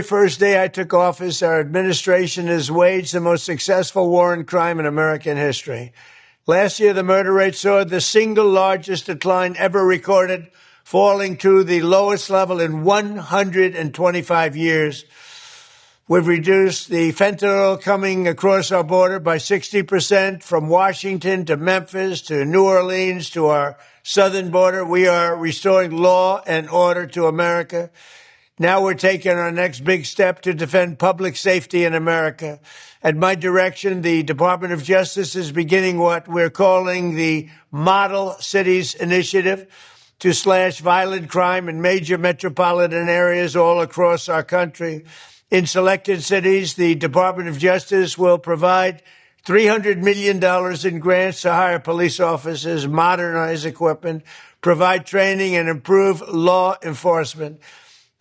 first day I took office, our administration has waged the most successful war on crime in American history. Last year, the murder rate saw the single largest decline ever recorded, falling to the lowest level in 125 years. We've reduced the fentanyl coming across our border by 60%, from Washington to Memphis to New Orleans to our southern border. We are restoring law and order to America. Now we're taking our next big step to defend public safety in America. At my direction, the Department of Justice is beginning what we're calling the Model Cities Initiative to slash violent crime in major metropolitan areas all across our country. In selected cities, the Department of Justice will provide $300 million in grants to hire police officers, modernize equipment, provide training, and improve law enforcement.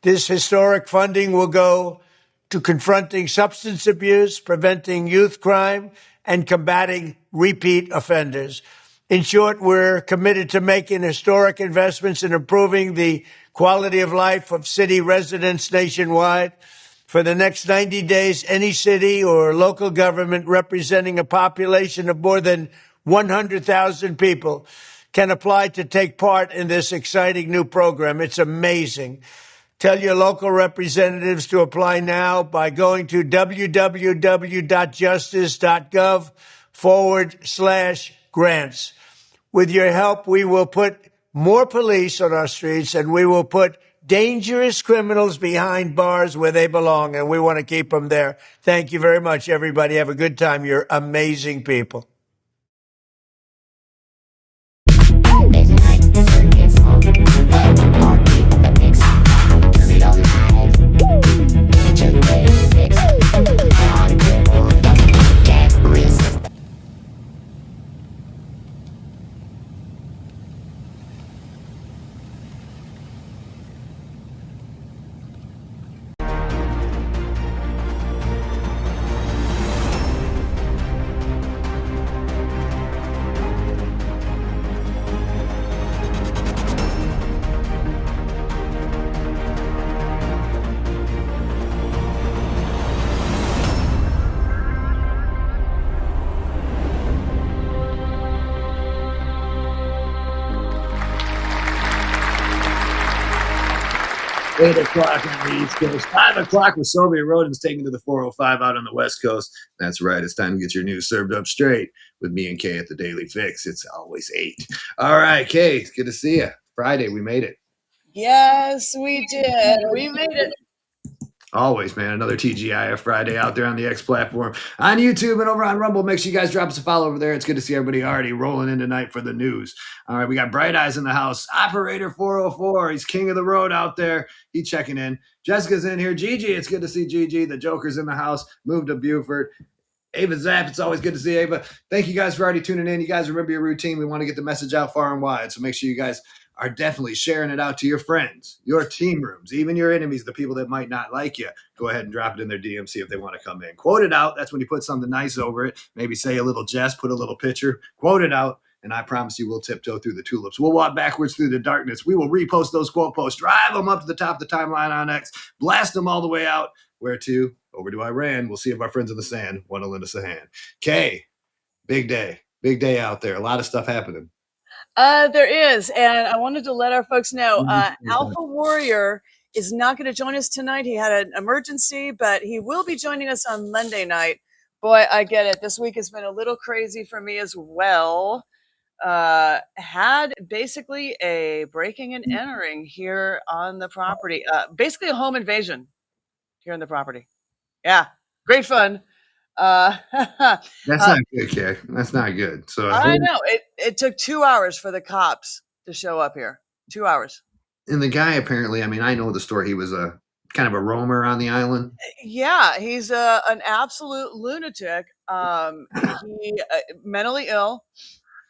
This historic funding will go to confronting substance abuse, preventing youth crime, and combating repeat offenders. In short, we're committed to making historic investments in improving the quality of life of city residents nationwide. For the next 90 days, any city or local government representing a population of more than 100,000 people can apply to take part in this exciting new program. It's amazing. Tell your local representatives to apply now by going to www.justice.gov/grants. With your help, we will put more police on our streets, and we will put dangerous criminals behind bars where they belong, and we want to keep them there. Thank you very much, everybody. Have a good time. You're amazing people. Eight o'clock on the East Coast, 5 o'clock with Soviet Rodents taken to the 405 out on the West Coast. That's right. It's time to get your news served up straight with me and Kay at the Daly Fix. It's always 8. All right, Kay, it's good to see you. Friday, we made it. Yes, we did. We made it. Always, man. Another TGIF Friday out there on the X platform, on YouTube, and over on Rumble. Make sure you guys drop us a follow over there. It's good to see everybody already rolling in tonight for the news. All right, we got Bright Eyes in the house. Operator 404. He's king of the road out there. He's checking in. Jessica's in here. Gigi, it's good to see Gigi. The Joker's in the house. Moved to Buford. Ava Zapp, it's always good to see Ava. Thank you guys for already tuning in. You guys remember your routine. We want to get the message out far and wide, so make sure you guys are definitely sharing it out to your friends, your team rooms, even your enemies, the people that might not like you. Go ahead and drop it in their DM, see if they want to come in. Quote it out. That's when you put something nice over it. Maybe say a little jest, put a little picture, quote it out, and I promise you we'll tiptoe through the tulips. We'll walk backwards through the darkness. We will repost those quote posts, drive them up to the top of the timeline on X, blast them all the way out. Where to? Over to Iran. We'll see if our friends in the sand want to lend us a hand. Kay, big day. Big day out there. A lot of stuff happening. There is, and I wanted to let our folks know, Alpha Warrior is not going to join us tonight. He had an emergency, but he will be joining us on Monday night. Boy, I get it. This week has been a little crazy for me as well. Had basically a breaking and entering here on the property. Basically a home invasion here on the property. Yeah, great fun. That's not good, Kay. That's not good. So I know it took 2 hours for the cops to show up here. 2 hours. And the guy apparently, I mean, I know the story. He was a kind of a roamer on the island. Yeah, he's an absolute lunatic. He mentally ill,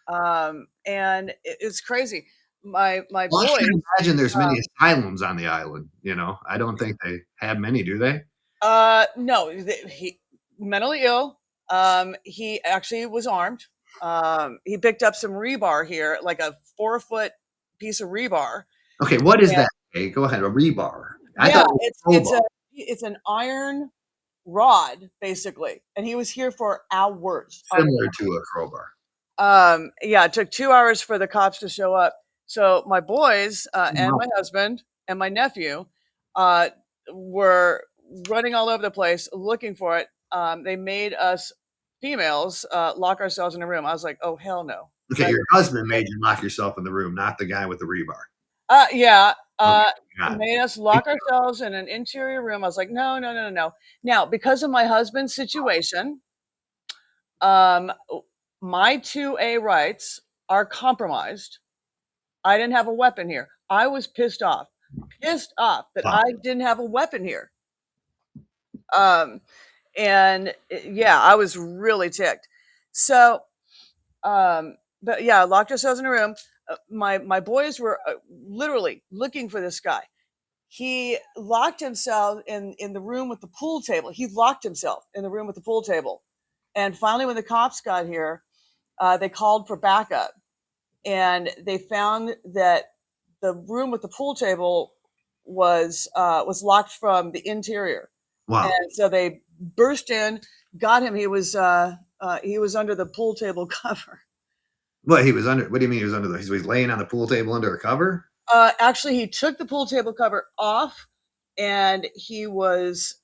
and it's crazy. My boy. I can imagine there's many asylums on the island. You know, I don't think they have many, do they? No, he mentally ill. He actually was armed. He picked up some rebar here, like a 4-foot piece of rebar. Okay, what is that? Okay, go ahead. A rebar. I thought it's a it's an iron rod basically, and he was here for hours. Similar to a crowbar. Yeah, it took 2 hours for the cops to show up. So my boys and my husband and my nephew were running all over the place looking for it. They made us females lock ourselves in a room. I was like, oh hell no. Okay, your husband made you lock yourself in the room, not the guy with the rebar. Yeah. Okay, made us lock ourselves in an interior room. I was like, no, no, no, no, no. Now, because of my husband's situation, my 2A rights are compromised. I didn't have a weapon here. I was pissed off that I didn't have a weapon here. And yeah, I was really ticked. So, but yeah, locked ourselves in a room. My boys were literally looking for this guy. He locked himself in the room with the pool table. He locked himself in the room with the pool table. And finally, when the cops got here, they called for backup, and they found that the room with the pool table was locked from the interior. Wow. And so they burst in, got him. He was under the pool table cover. What, he was under? What do you mean he was under the? He was laying on the pool table under a cover? Actually, he took the pool table cover off, and he was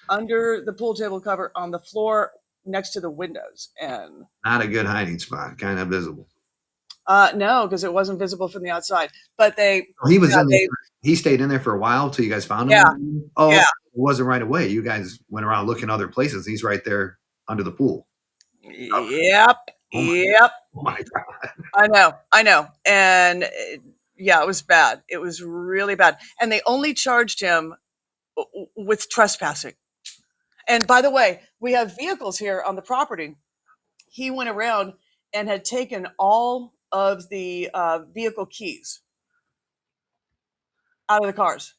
under the pool table cover on the floor next to the windows. And not a good hiding spot, kind of visible. No, because it wasn't visible from the outside. But he was in there. He stayed in there for a while till you guys found him. Yeah. Oh, yeah. It wasn't right away. You guys went around looking other places. He's right there under the pool. Yep. Yep. Oh my God. I know. And yeah, it was bad. It was really bad. And they only charged him with trespassing. And by the way, we have vehicles here on the property. He went around and had taken all of the vehicle keys out of the cars.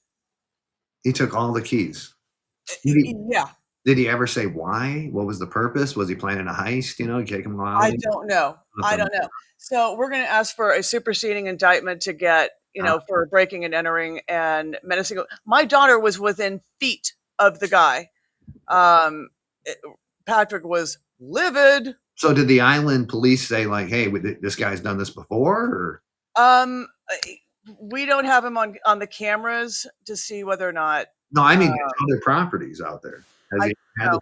He took all the keys. Yeah. Did he ever say why? What was the purpose? Was he planning a heist? Take him out? I don't know. I don't know. So we're going to ask for a superseding indictment to get, for breaking and entering and menacing. My daughter was within feet of the guy. Patrick was livid. So did the island police say like, hey, this guy's done this before? Or? We don't have him on the cameras to see whether or not. No, I mean other properties out there. Has he had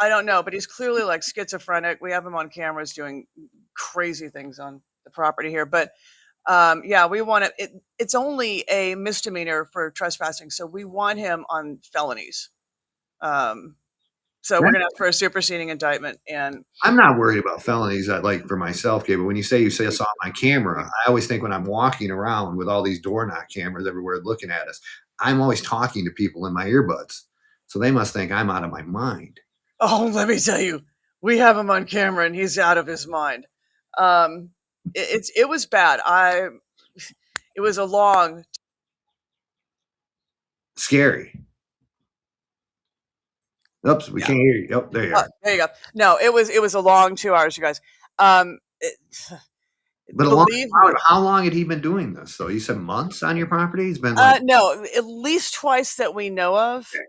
I don't know, but he's clearly like schizophrenic. We have him on cameras doing crazy things on the property here. But yeah, we want it's only a misdemeanor for trespassing, so we want him on felonies. So we're gonna ask for a superseding indictment. And I'm not worried about felonies. Like for myself, Gabe. But when you say I saw my camera, I always think when I'm walking around with all these door knock cameras everywhere looking at us, I'm always talking to people in my earbuds. So they must think I'm out of my mind. Oh, let me tell you, we have him on camera and he's out of his mind. It was bad. It was a long, scary. Oops, we can't hear you. Oh, there you are. There you go. No, it was a long 2 hours, you guys. But how long had he been doing this? So you said months on your property? He's been no, at least twice that we know of. Okay.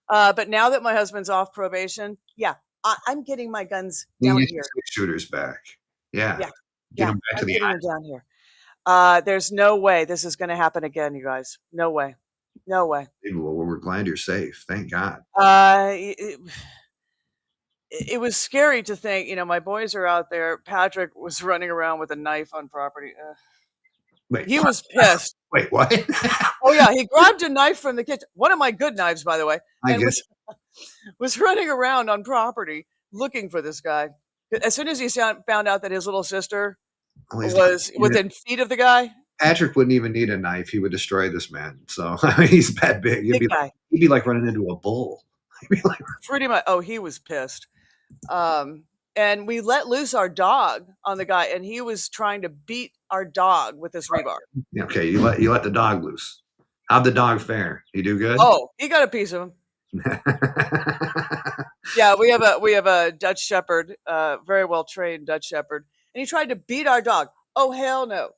But now that my husband's off probation, yeah, I'm getting my guns down here. Shooters back. Yeah. Get them back to the island. Down here. There's no way this is going to happen again, you guys. No way. No way. Well, we're glad you're safe. Thank God. It was scary to think, my boys are out there. Patrick was running around with a knife on property. Wait, he was pissed. Wait, what? Oh yeah, he grabbed a knife from the kitchen. One of my good knives, by the way. And was running around on property looking for this guy. As soon as he found out that his little sister was within feet of the guy. Patrick wouldn't even need a knife. He would destroy this man. So he's that big. He'd be like running into a bull. Pretty much. Oh, he was pissed. And we let loose our dog on the guy, and he was trying to beat our dog with this rebar. Okay, you let the dog loose. How'd the dog fare? He do good? Oh, he got a piece of him. Yeah, we have a Dutch Shepherd, very well trained Dutch Shepherd, and he tried to beat our dog. Oh hell no!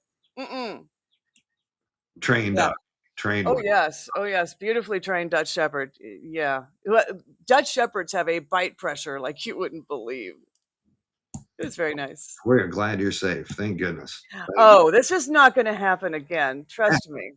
Trained dog. trained Oh one. yes, oh yes, beautifully trained Dutch Shepherd. Yeah, Dutch Shepherds have a bite pressure like you wouldn't believe. It was very nice. We're glad you're safe. Thank goodness. Oh, this is not going to happen again. Trust me.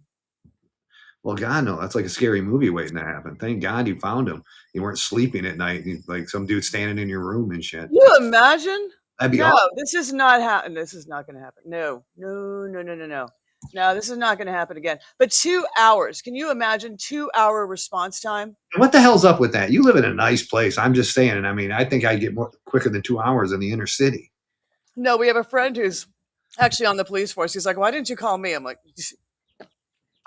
Well, God, no, that's like a scary movie waiting to happen. Thank God you found him. You weren't sleeping at night. Like some dude standing in your room and shit. You imagine? That'd be No, awesome. this is not happening. This is not going to happen. No, no, no, no, no, no. No, this is not going to happen again. But 2 hours. Can you imagine 2 hour response time? What the hell's up with that? You live in a nice place. I'm just saying. I mean, I think I get more quicker than 2 hours in the inner city. No, we have a friend who's actually on the police force. He's like, why didn't you call me? I'm like,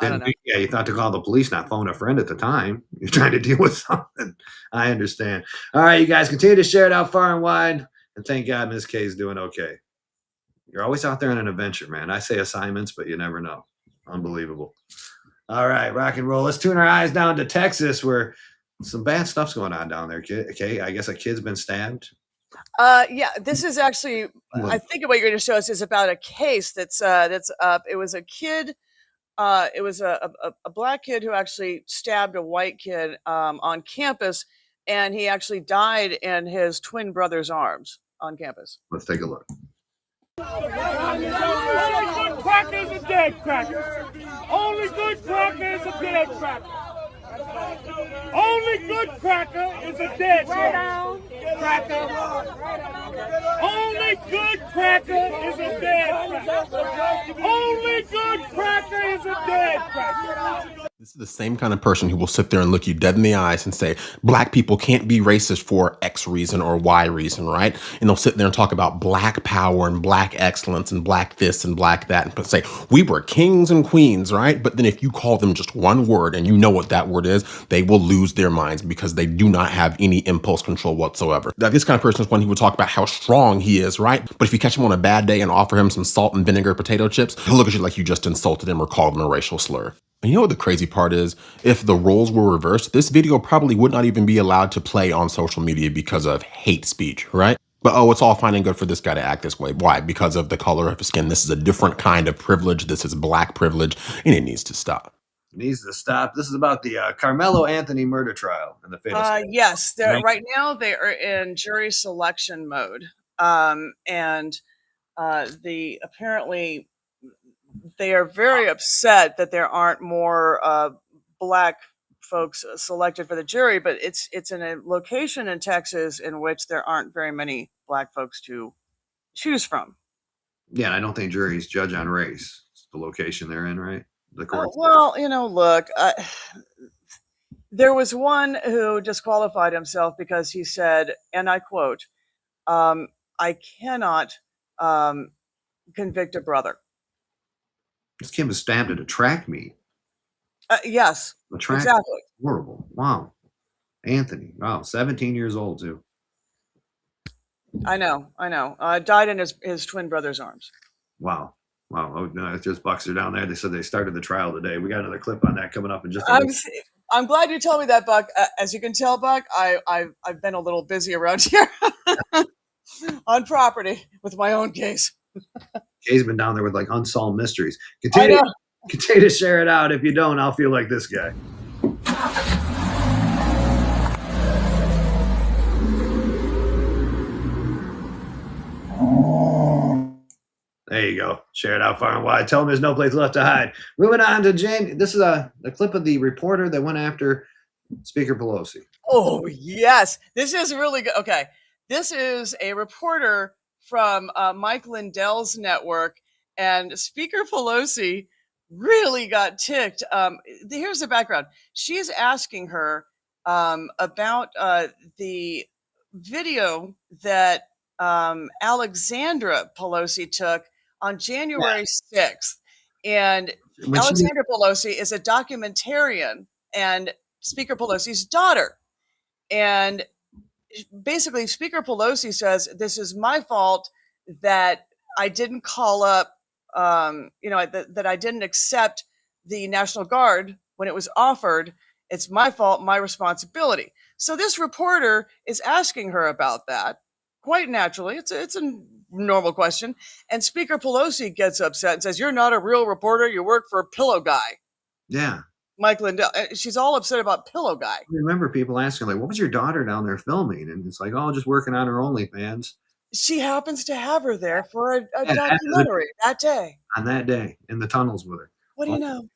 I don't know. Yeah, you thought to call the police, not phone a friend at the time. You're trying to deal with something. I understand. All right, you guys continue to share it out far and wide. And thank God Ms. K is doing okay. You're always out there on an adventure, man. I say assignments, but you never know. Unbelievable. All right, rock and roll. Let's tune our eyes down to Texas, where some bad stuff's going on down there, kid. Okay, I guess a kid's been stabbed. Yeah, this is actually, I think what you're going to show us is about a case that's up. It was a kid. It was a black kid who actually stabbed a white kid on campus, and he actually died in his twin brother's arms on campus. Let's take a look. Only good cracker is a dead cracker. Only good cracker is a dead cracker. Only good cracker is a dead cracker. Only good cracker is a dead cracker. Only good cracker is a dead cracker. This is the same kind of person who will sit there and look you dead in the eyes and say, black people can't be racist for X reason or Y reason, right? And they'll sit there and talk about black power and black excellence and black this and black that and say, we were kings and queens, right? But then if you call them just one word and you know what that word is, they will lose their minds because they do not have any impulse control whatsoever. Now, this kind of person is one who will talk about how strong he is, right? But if you catch him on a bad day and offer him some salt and vinegar potato chips, he'll look at you like you just insulted him or called him a racial slur. And you know what the crazy part is? If the roles were reversed, this video probably would not even be allowed to play on social media because of hate speech, right? But oh, it's all fine and good for this guy to act this way. Why? Because of the color of his skin. This is a different kind of privilege. This is black privilege, and it needs to stop. It needs to stop. This is about the Carmelo Anthony murder trial and the fatal. Yes, they're right now they are in jury selection mode, and the apparently they are very upset that there aren't more black folks selected for the jury, but it's in a location in Texas in which there aren't very many black folks to choose from. Yeah, and I don't think juries judge on race. It's the location they're in, right? The court. Well, look, there was one who disqualified himself because he said, and I quote, I cannot convict a brother. This kid was stabbed at a track meet. Yes, A track exactly. horrible. Wow. Anthony. Wow. 17 years old, too. I know. Died in his twin brother's arms. Wow. Wow. Oh, no, it's just Bucks are down there. They said they started the trial today. We got another clip on that coming up in just a minute. I'm glad you told me that, Buck. As you can tell, Buck, I've been a little busy around here on property with my own case. Kay's been down there with like unsolved mysteries. Continue to share it out. If you don't, I'll feel like this guy. There you go. Share it out far and wide. Tell them there's no place left to hide. Moving on to Jane. This is a clip of the reporter that went after Speaker Pelosi. Oh, yes. This is really good. Okay. This is a reporter from Mike Lindell's network, and Speaker Pelosi really got ticked. Here's the background. She's asking her about the video that Alexandra Pelosi took on January 6th. And Alexandra Pelosi is a documentarian and Speaker Pelosi's daughter. And basically, Speaker Pelosi says, this is my fault that I didn't call up, that I didn't accept the National Guard when it was offered. It's my fault, my responsibility. So this reporter is asking her about that. Quite naturally, it's a normal question. And Speaker Pelosi gets upset and says, you're not a real reporter. You work for a pillow guy. Yeah. Mike Lindell. She's all upset about Pillow Guy. I remember people asking, like, what was your daughter down there filming? And it's like, oh, just working on her OnlyFans. She happens to have her there for a Yeah, documentary that day. on that day in the tunnels with her. What do you know?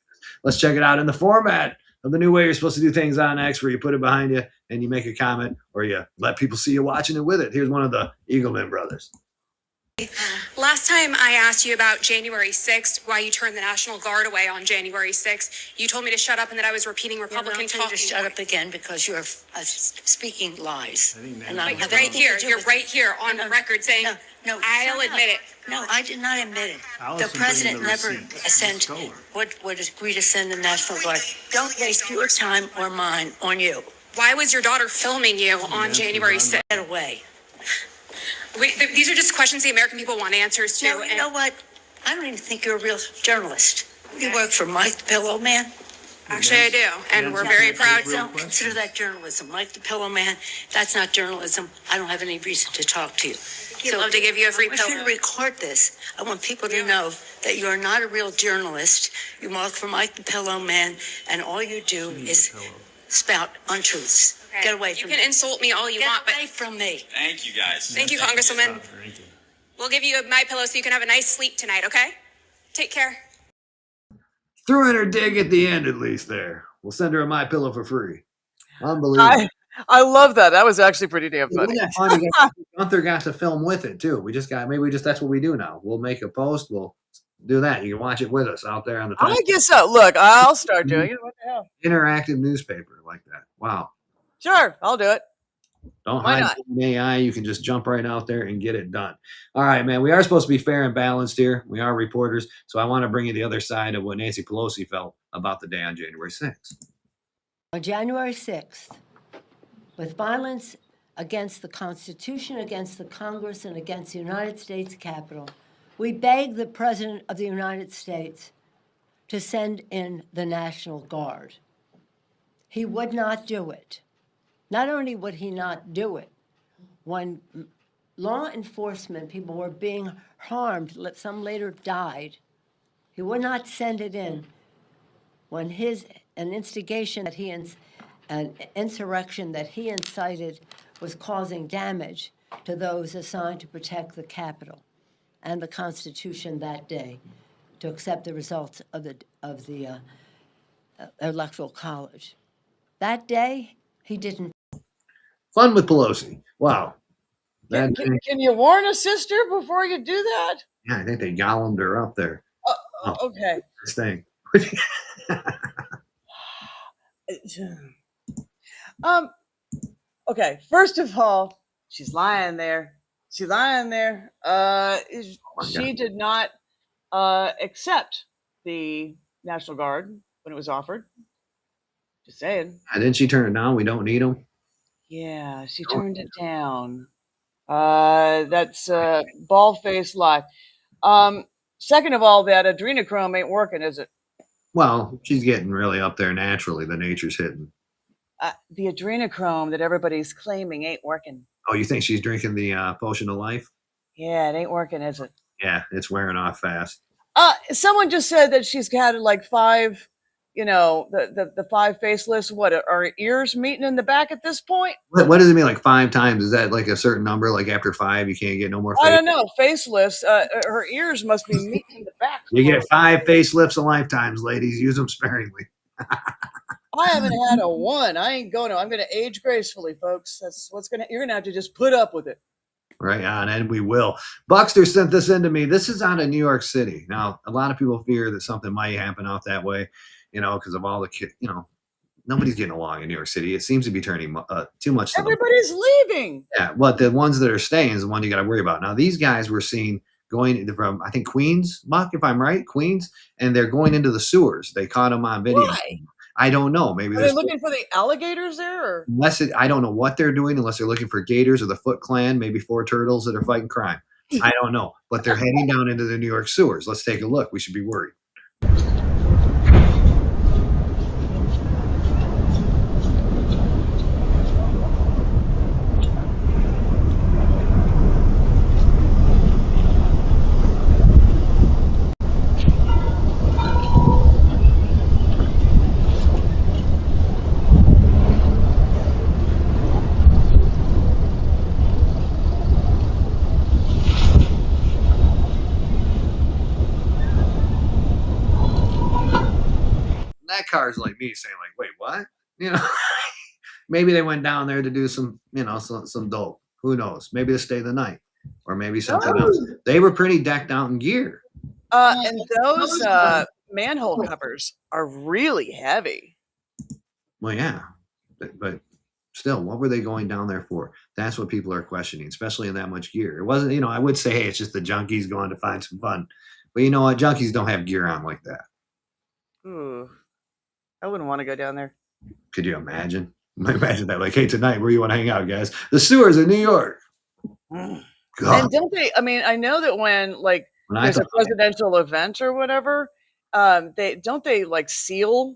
Let's check it out in the format of the new way you're supposed to do things on X, where you put it behind you and you make a comment or you let people see you watching it with it. Here's one of the Eagleman brothers. Last time I asked you about January 6th, why you turned the National Guard away on January 6th, you told me to shut up and that I was repeating Republican talking. To shut up again because you're speaking lies. And I'm you're right here on the record saying, no, I'll admit it. No, I did not admit it. The president never would agree to send the National Guard. Don't waste your time or mine on you. Why was your daughter filming you on January 6th? Get away. These are just questions the American people want answers to. No, you know what? I don't even think you're a real journalist. You work for Mike the Pillow Man? Actually, I do, and we're very proud. Don't consider that journalism. Mike the Pillow Man, that's not journalism. I don't have any reason to talk to you. He'd love to give you a free I want you pillow. to record this. I want people to know that you are not a real journalist. You work for Mike the Pillow Man, and all you do is spout untruths. Okay. Get away from me. You can insult me all you want, Get away but from me. Thank you, guys. thank you, Congresswoman. We'll give you my pillow so you can have a nice sleep tonight, okay? Take care. Threw in her dig at the end, at least there. We'll send her a My Pillow for free. Unbelievable. I love that. That was actually pretty damn funny. Isn't that funny? Gunther got to film with it too. That's what we do now. We'll make a post. We'll do that. You can watch it with us out there on the I guess so. Look, I'll start doing it. What the hell? interactive newspaper like that. Wow. Sure, I'll do it. Don't Why hide not? from AI. You can just jump right out there and get it done. All right, man. We are supposed to be fair and balanced here. We are reporters. So I want to bring you the other side of what Nancy Pelosi felt about the day on January 6th. On January 6th, with violence against the Constitution, against the Congress, and against the United States Capitol, we begged the President of the United States to send in the National Guard. He would not do it. Not only would he not do it, when law enforcement people were being harmed, some later died, he would not send it in when an instigation that an insurrection that he incited was causing damage to those assigned to protect the Capitol and the Constitution that day, to accept the results of the Electoral College. That day, he didn't. Fun with Pelosi. Wow. Can you warn a sister before you do that? Yeah, I think they gollumed her up there. Okay. This thing. Okay. First of all, she's lying there. She did not accept the National Guard when it was offered. Just saying. And didn't she turn it down? We don't need them. Yeah, she turned it down. That's bald-faced lie. Second of all, that adrenochrome ain't working, is it? Well, she's getting really up there naturally. The nature's hitting. The adrenochrome that everybody's claiming ain't working. Oh, you think she's drinking the potion of life? Yeah, it ain't working, is it? Yeah, it's wearing off fast. Someone just said that she's had like 5, the 5 facelifts. What, are her ears meeting in the back at this point? What does it mean, like 5 times? Is that like a certain number? Like after 5, you can't get no more facelifts? I don't know. Facelifts, her ears must be meeting in the back. You get 5 facelifts a lifetimes, ladies. Use them sparingly. I haven't had a one. I ain't going to. I'm going to age gracefully, folks. That's you're going to have to just put up with it. Right on, and we will. Buckster sent this in to me. This is out of New York City. Now, a lot of people fear that something might happen out that way, because of all the kids. Nobody's getting along in New York City. It seems to be turning too much. Everybody's leaving. Yeah, but the ones that are staying is the one you got to worry about. Now, these guys were seen going from, I think, Queens, Buck, if I'm right, Queens, and they're going into the sewers. They caught them on video. Why? I don't know. Maybe Are they looking for the alligators there? Or? I don't know what they're doing, unless they're looking for gators or the Foot Clan, maybe 4 turtles that are fighting crime. I don't know. But they're heading down into the New York sewers. Let's take a look. We should be worried. that car's like me saying like, wait, what? You know, maybe they went down there to do some, you know, some dope. Who knows? Maybe to stay the night, or maybe something else. They were pretty decked out in gear. And those manhole covers are really heavy. Well, yeah, but still, what were they going down there for? That's what people are questioning, especially in that much gear. It wasn't, you know, I would say, hey, it's just the junkies going to find some fun. But you know what? Junkies don't have gear on like that. Ooh, I wouldn't want to go down there. Could you imagine? Imagine that. Like, hey, tonight, where you want to hang out, guys? The sewers in New York. God. God. And don't they, I mean, I know that when there's a presidential event or whatever, they like seal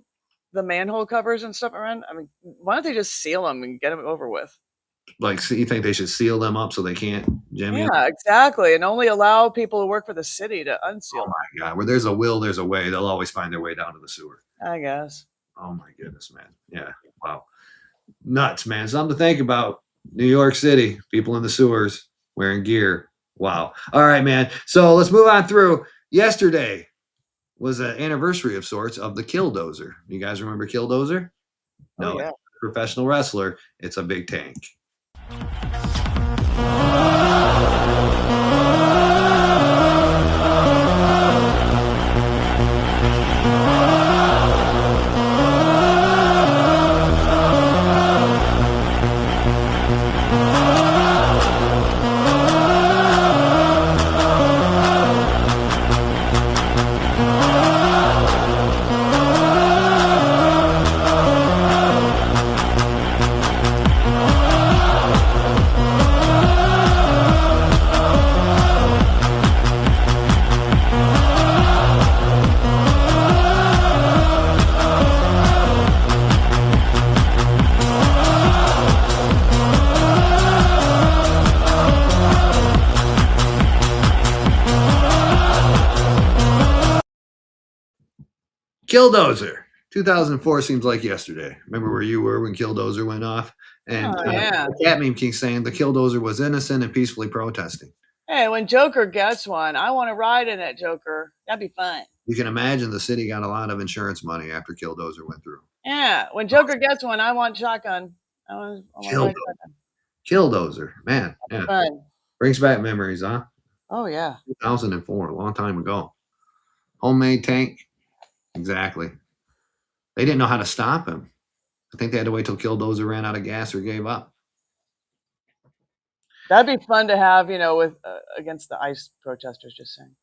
the manhole covers and stuff around? I mean, why don't they just seal them and get them over with? Like, so you think they should seal them up so they can't jimmy? Yeah, exactly. And only allow people who work for the city to unseal them. Oh my God. Where there's a will, there's a way. They'll always find their way down to the sewer. I guess. Oh my goodness, man. Yeah. Wow. Nuts, man. Something to think about. New York City, people in the sewers wearing gear. Wow. All right, man. So let's move on through. Yesterday was an anniversary of sorts of the Killdozer. You guys remember Killdozer? No. Oh, yeah. Professional wrestler. It's a big tank. Killdozer. 2004 seems like yesterday. Remember where you were when Killdozer went off? And yeah. Cat Meme King saying the Killdozer was innocent and peacefully protesting. Hey, when Joker gets one, I want to ride in it, Joker. That'd be fun. You can imagine the city got a lot of insurance money after Killdozer went through. Yeah, when Joker gets one, I want shotgun. I want Killdozer. Killdozer. Man, yeah. Fun. Brings back memories, huh? Oh, yeah. 2004, a long time ago. Homemade tank. Exactly. They didn't know how to stop him. I think they had to wait till Killdozer ran out of gas or gave up. That'd be fun to have, you know, with against the ICE protesters, just saying.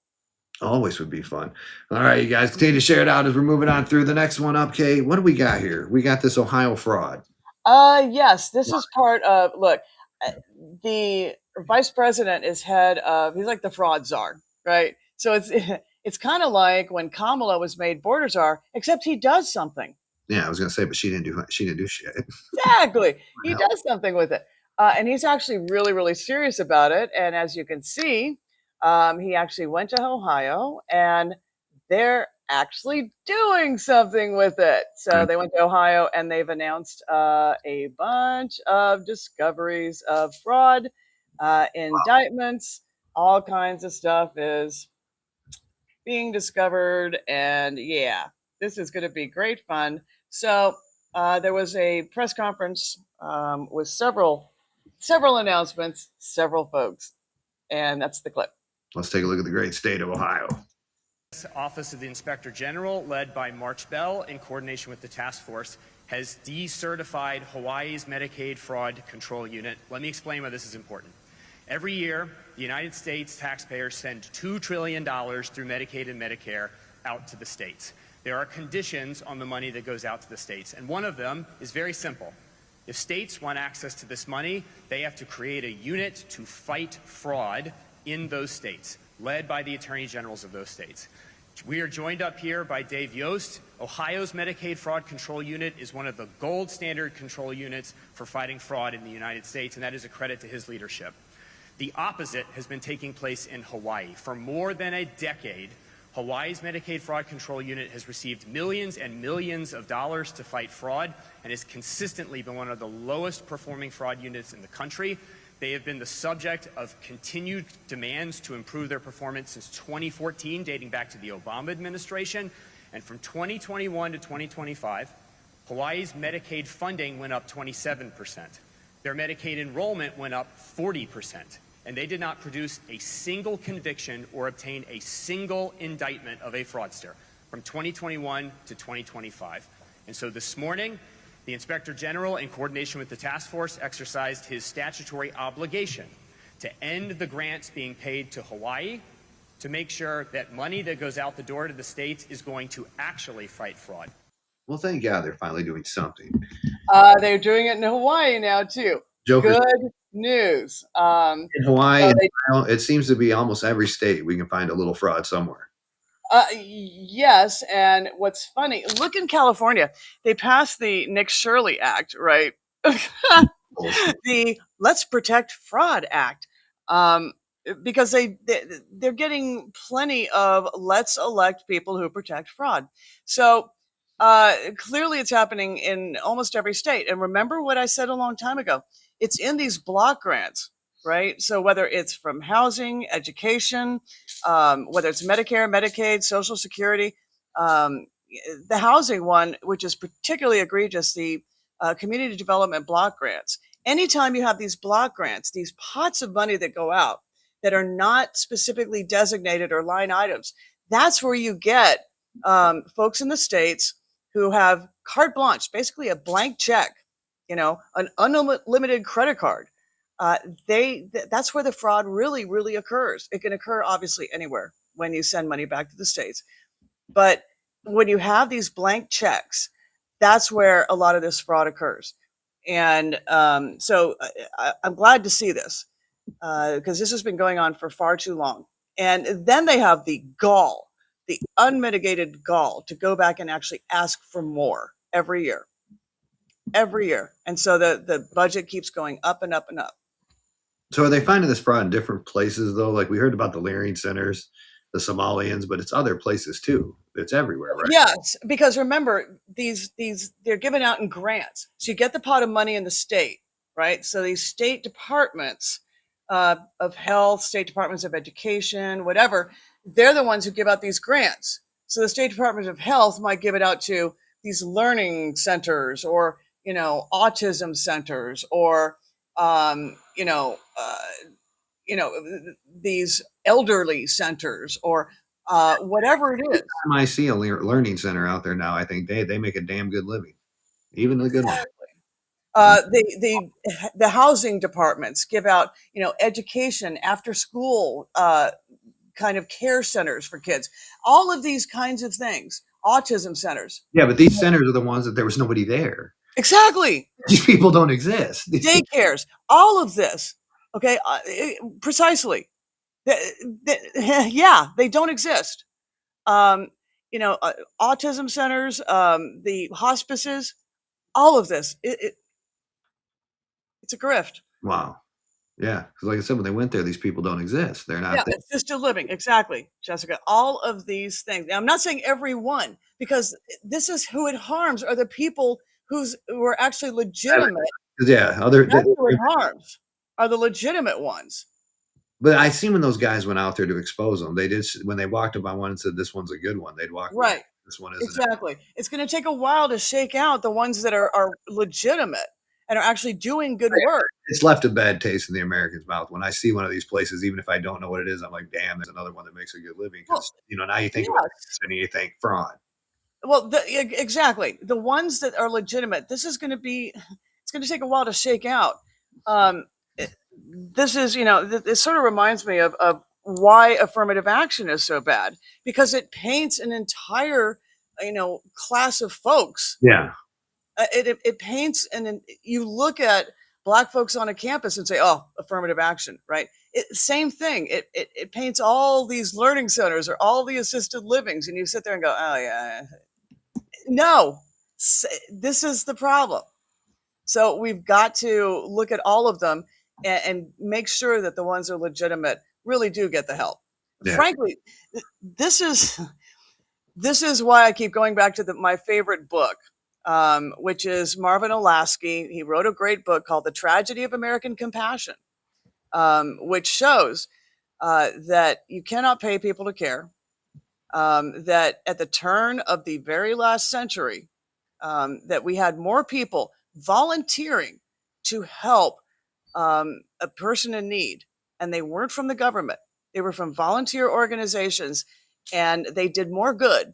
Always would be fun. All right, you guys, continue to share it out as we're moving on through the next one up. Kay, what do we got here? We got this Ohio fraud. Yes, this is part of, look, the vice president is head of, he's like the fraud czar, right? So it's kind of like when Kamala was made border czar, except he does something. Yeah, I was gonna say, but she didn't do shit. Exactly. He does something with it. And he's actually really, really serious about it. And as you can see, he actually went to Ohio and they're actually doing something with it. So they went to Ohio and they've announced a bunch of discoveries of fraud, indictments, all kinds of stuff is being discovered. And yeah, this is going to be great fun. So there was a press conference with several announcements, several folks, and that's the clip. Let's take a look at the great state of Ohio. Office of the Inspector General, led by March Bell in coordination with the task force, has decertified Hawaii's Medicaid Fraud Control Unit. Let me explain why this is important. Every year, the United States taxpayers send $2 trillion through Medicaid and Medicare out to the states. There are conditions on the money that goes out to the states, and one of them is very simple. If states want access to this money, they have to create a unit to fight fraud in those states, led by the attorney generals of those states. We are joined up here by Dave Yost. Ohio's Medicaid Fraud Control Unit is one of the gold standard control units for fighting fraud in the United States, and that is a credit to his leadership. The opposite has been taking place in Hawaii. For more than a decade, Hawaii's Medicaid Fraud Control Unit has received millions and millions of dollars to fight fraud and has consistently been one of the lowest performing fraud units in the country. They have been the subject of continued demands to improve their performance since 2014, dating back to the Obama administration. And from 2021 to 2025, Hawaii's Medicaid funding went up 27%. Their Medicaid enrollment went up 40%. And they did not produce a single conviction or obtain a single indictment of a fraudster from 2021 to 2025. And so this morning, the Inspector General, in coordination with the task force, exercised his statutory obligation to end the grants being paid to Hawaii, to make sure that money that goes out the door to the states is going to actually fight fraud. Well, thank God they're finally doing something. They're doing it in Hawaii now too. Joker's Good news. in Hawaii, so and they- it seems to be almost every state we can find a little fraud somewhere. Yes, and what's funny, look in California, they passed the Nick Shirley Act, right? The Let's Protect Fraud Act, because they're getting plenty of let's elect people who protect fraud. So clearly it's happening in almost every state. And remember what I said a long time ago, it's in these block grants, right? So whether it's from housing, education, whether it's Medicare, Medicaid, Social Security, the housing one, which is particularly egregious, the community development block grants. Anytime you have these block grants, these pots of money that go out that are not specifically designated or line items, that's where you get folks in the states who have carte blanche, basically a blank check, an unlimited credit card. That's where the fraud really occurs. It can occur obviously anywhere when you send money back to the states, but when you have these blank checks, that's where a lot of this fraud occurs. And so I'm glad to see this because this has been going on for far too long. And then they have the gall, the unmitigated gall to go back and actually ask for more every year. And so the budget keeps going up and up and up. So are they finding this fraud in different places though? Like we heard about the Leering centers, the Somalians, but it's other places too. It's everywhere, right? Yes, because remember, these they're given out in grants. So you get the pot of money in the state, right? So these state departments of health, state departments of education, whatever, they're the ones who give out these grants. So the state department of health might give it out to these learning centers or, autism centers or, these elderly centers or whatever it is. I see a learning center out there now. I think they make a damn good living, even the good ones. The housing departments give out, education, after school kind of care centers for kids, all of these kinds of things, autism centers. Yeah, but these centers are the ones that there was nobody there. Exactly. These people don't exist. Daycares, all of this. Okay, precisely. Yeah, they don't exist. Autism centers, the hospices, all of this. It's a grift. Wow. Yeah, because like I said, when they went there, these people don't exist. They're not Yeah, there. assisted living. Exactly, Jessica. All of these things. Now, I'm not saying every one, because this is who it harms are the people who are actually legitimate. Yeah, That's who it harms are the legitimate ones. But I see when those guys went out there to expose them, they did when they walked up on one and said, "This one's a good one." They'd walk right. This one isn't. Exactly. It's going to take a while to shake out the ones that are legitimate and are actually doing good work. It's left a bad taste in the American's mouth when I see one of these places. Even if I don't know what it is, I'm like, "Damn, there's another one that makes a good living." Because now you think about it, and you think fraud. Well, exactly. The ones that are legitimate, it's going to take a while to shake out. This is, it sort of reminds me of why affirmative action is so bad, because it paints an entire, class of folks. Yeah. It paints, and you look at Black folks on a campus and say, oh, affirmative action, right? Same thing. It paints all these learning centers or all the assisted livings, and you sit there and go, oh yeah. No, this is the problem. So we've got to look at all of them and make sure that the ones that are legitimate really do get the help. Yeah. Frankly, this is why I keep going back to my favorite book, which is Marvin Olasky. He wrote a great book called The Tragedy of American Compassion, which shows that you cannot pay people to care. that at the turn of the very last century, that we had more people volunteering to help a person in need, and they weren't from the government. They were from volunteer organizations, and they did more good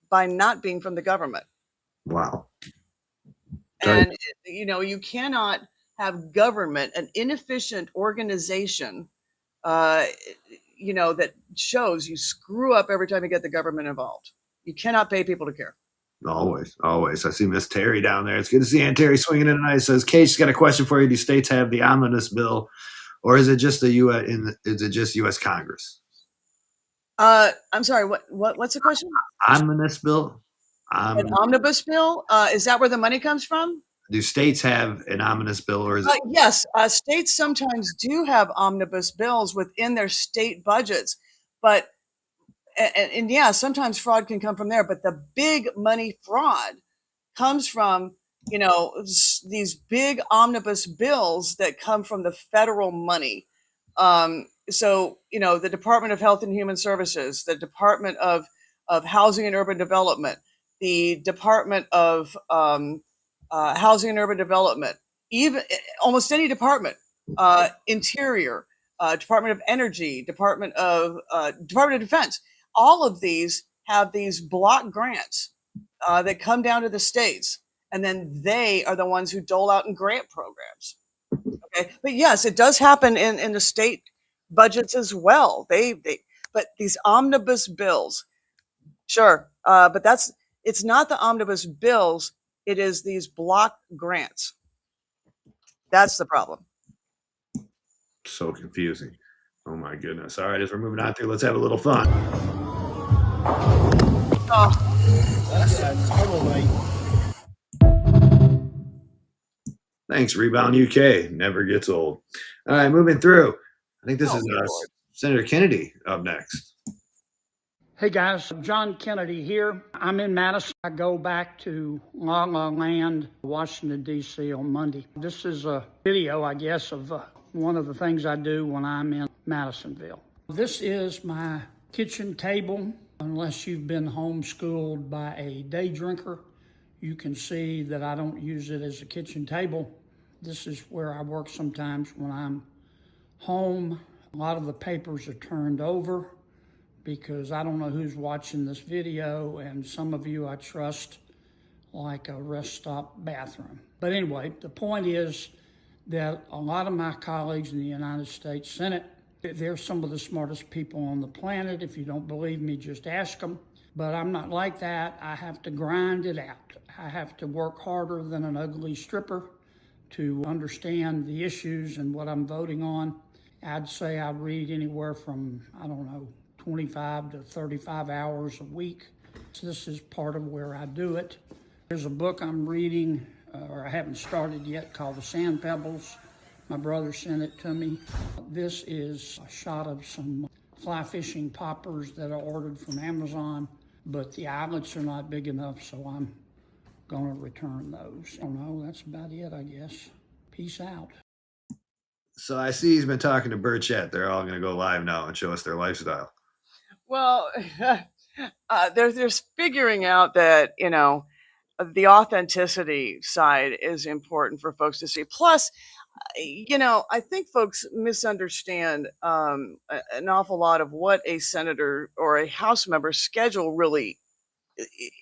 by not being from the government. Wow. And you cannot have government, an inefficient organization, that shows you screw up every time you get the government involved. You cannot pay people to care. Always, always. I see Miss Terry down there. It's good to see Aunt Terry swinging in tonight. It says, Kate, she's got a question for you. Do states have the omnibus bill, or is it just the U.S. Is it just U.S. Congress? I'm sorry. What's the question? Omnibus bill. An omnibus bill? Is that where the money comes from? Do states have an omnibus bill, or is it? Yes, states sometimes do have omnibus bills within their state budgets, but and yeah, sometimes fraud can come from there. But the big money fraud comes from these big omnibus bills that come from the federal money. So the Department of Health and Human Services, the Department of Housing and Urban Development, the Department of Housing and Urban Development, even almost any department, Interior, Department of Energy, Department of Defense. All of these have these block grants that come down to the states, and then they are the ones who dole out in grant programs. Okay, but yes, it does happen in the state budgets as well. But these omnibus bills, sure, but it's not the omnibus bills. It is these block grants. That's the problem. So confusing. Oh my goodness. All right, as we're moving on through, let's have a little fun. Thanks, Rebound UK. Never gets old. All right, moving through. I think this is Senator Kennedy up next. Hey guys, John Kennedy here. I'm in Madison. I go back to La La Land, Washington, D.C. on Monday. This is a video, I guess, of one of the things I do when I'm in Madisonville. This is my kitchen table. Unless you've been homeschooled by a day drinker, you can see that I don't use it as a kitchen table. This is where I work sometimes when I'm home. A lot of the papers are turned over because I don't know who's watching this video, and some of you I trust like a rest stop bathroom. But anyway, the point is that a lot of my colleagues in the United States Senate, they're some of the smartest people on the planet. If you don't believe me, just ask them. But I'm not like that. I have to grind it out. I have to work harder than an ugly stripper to understand the issues and what I'm voting on. I'd say I read anywhere from, 25 to 35 hours a week. So this is part of where I do it. There's a book I'm reading, or I haven't started yet, called The Sand Pebbles. My brother sent it to me. This is a shot of some fly fishing poppers that I ordered from Amazon, but the eyelets are not big enough, so I'm gonna return those. I don't know, that's about it, I guess. Peace out. So I see he's been talking to Burchett. They're all going to go live now and show us their lifestyle. Well, they're figuring out that, the authenticity side is important for folks to see. Plus, I think folks misunderstand an awful lot of what a senator or a House member's schedule really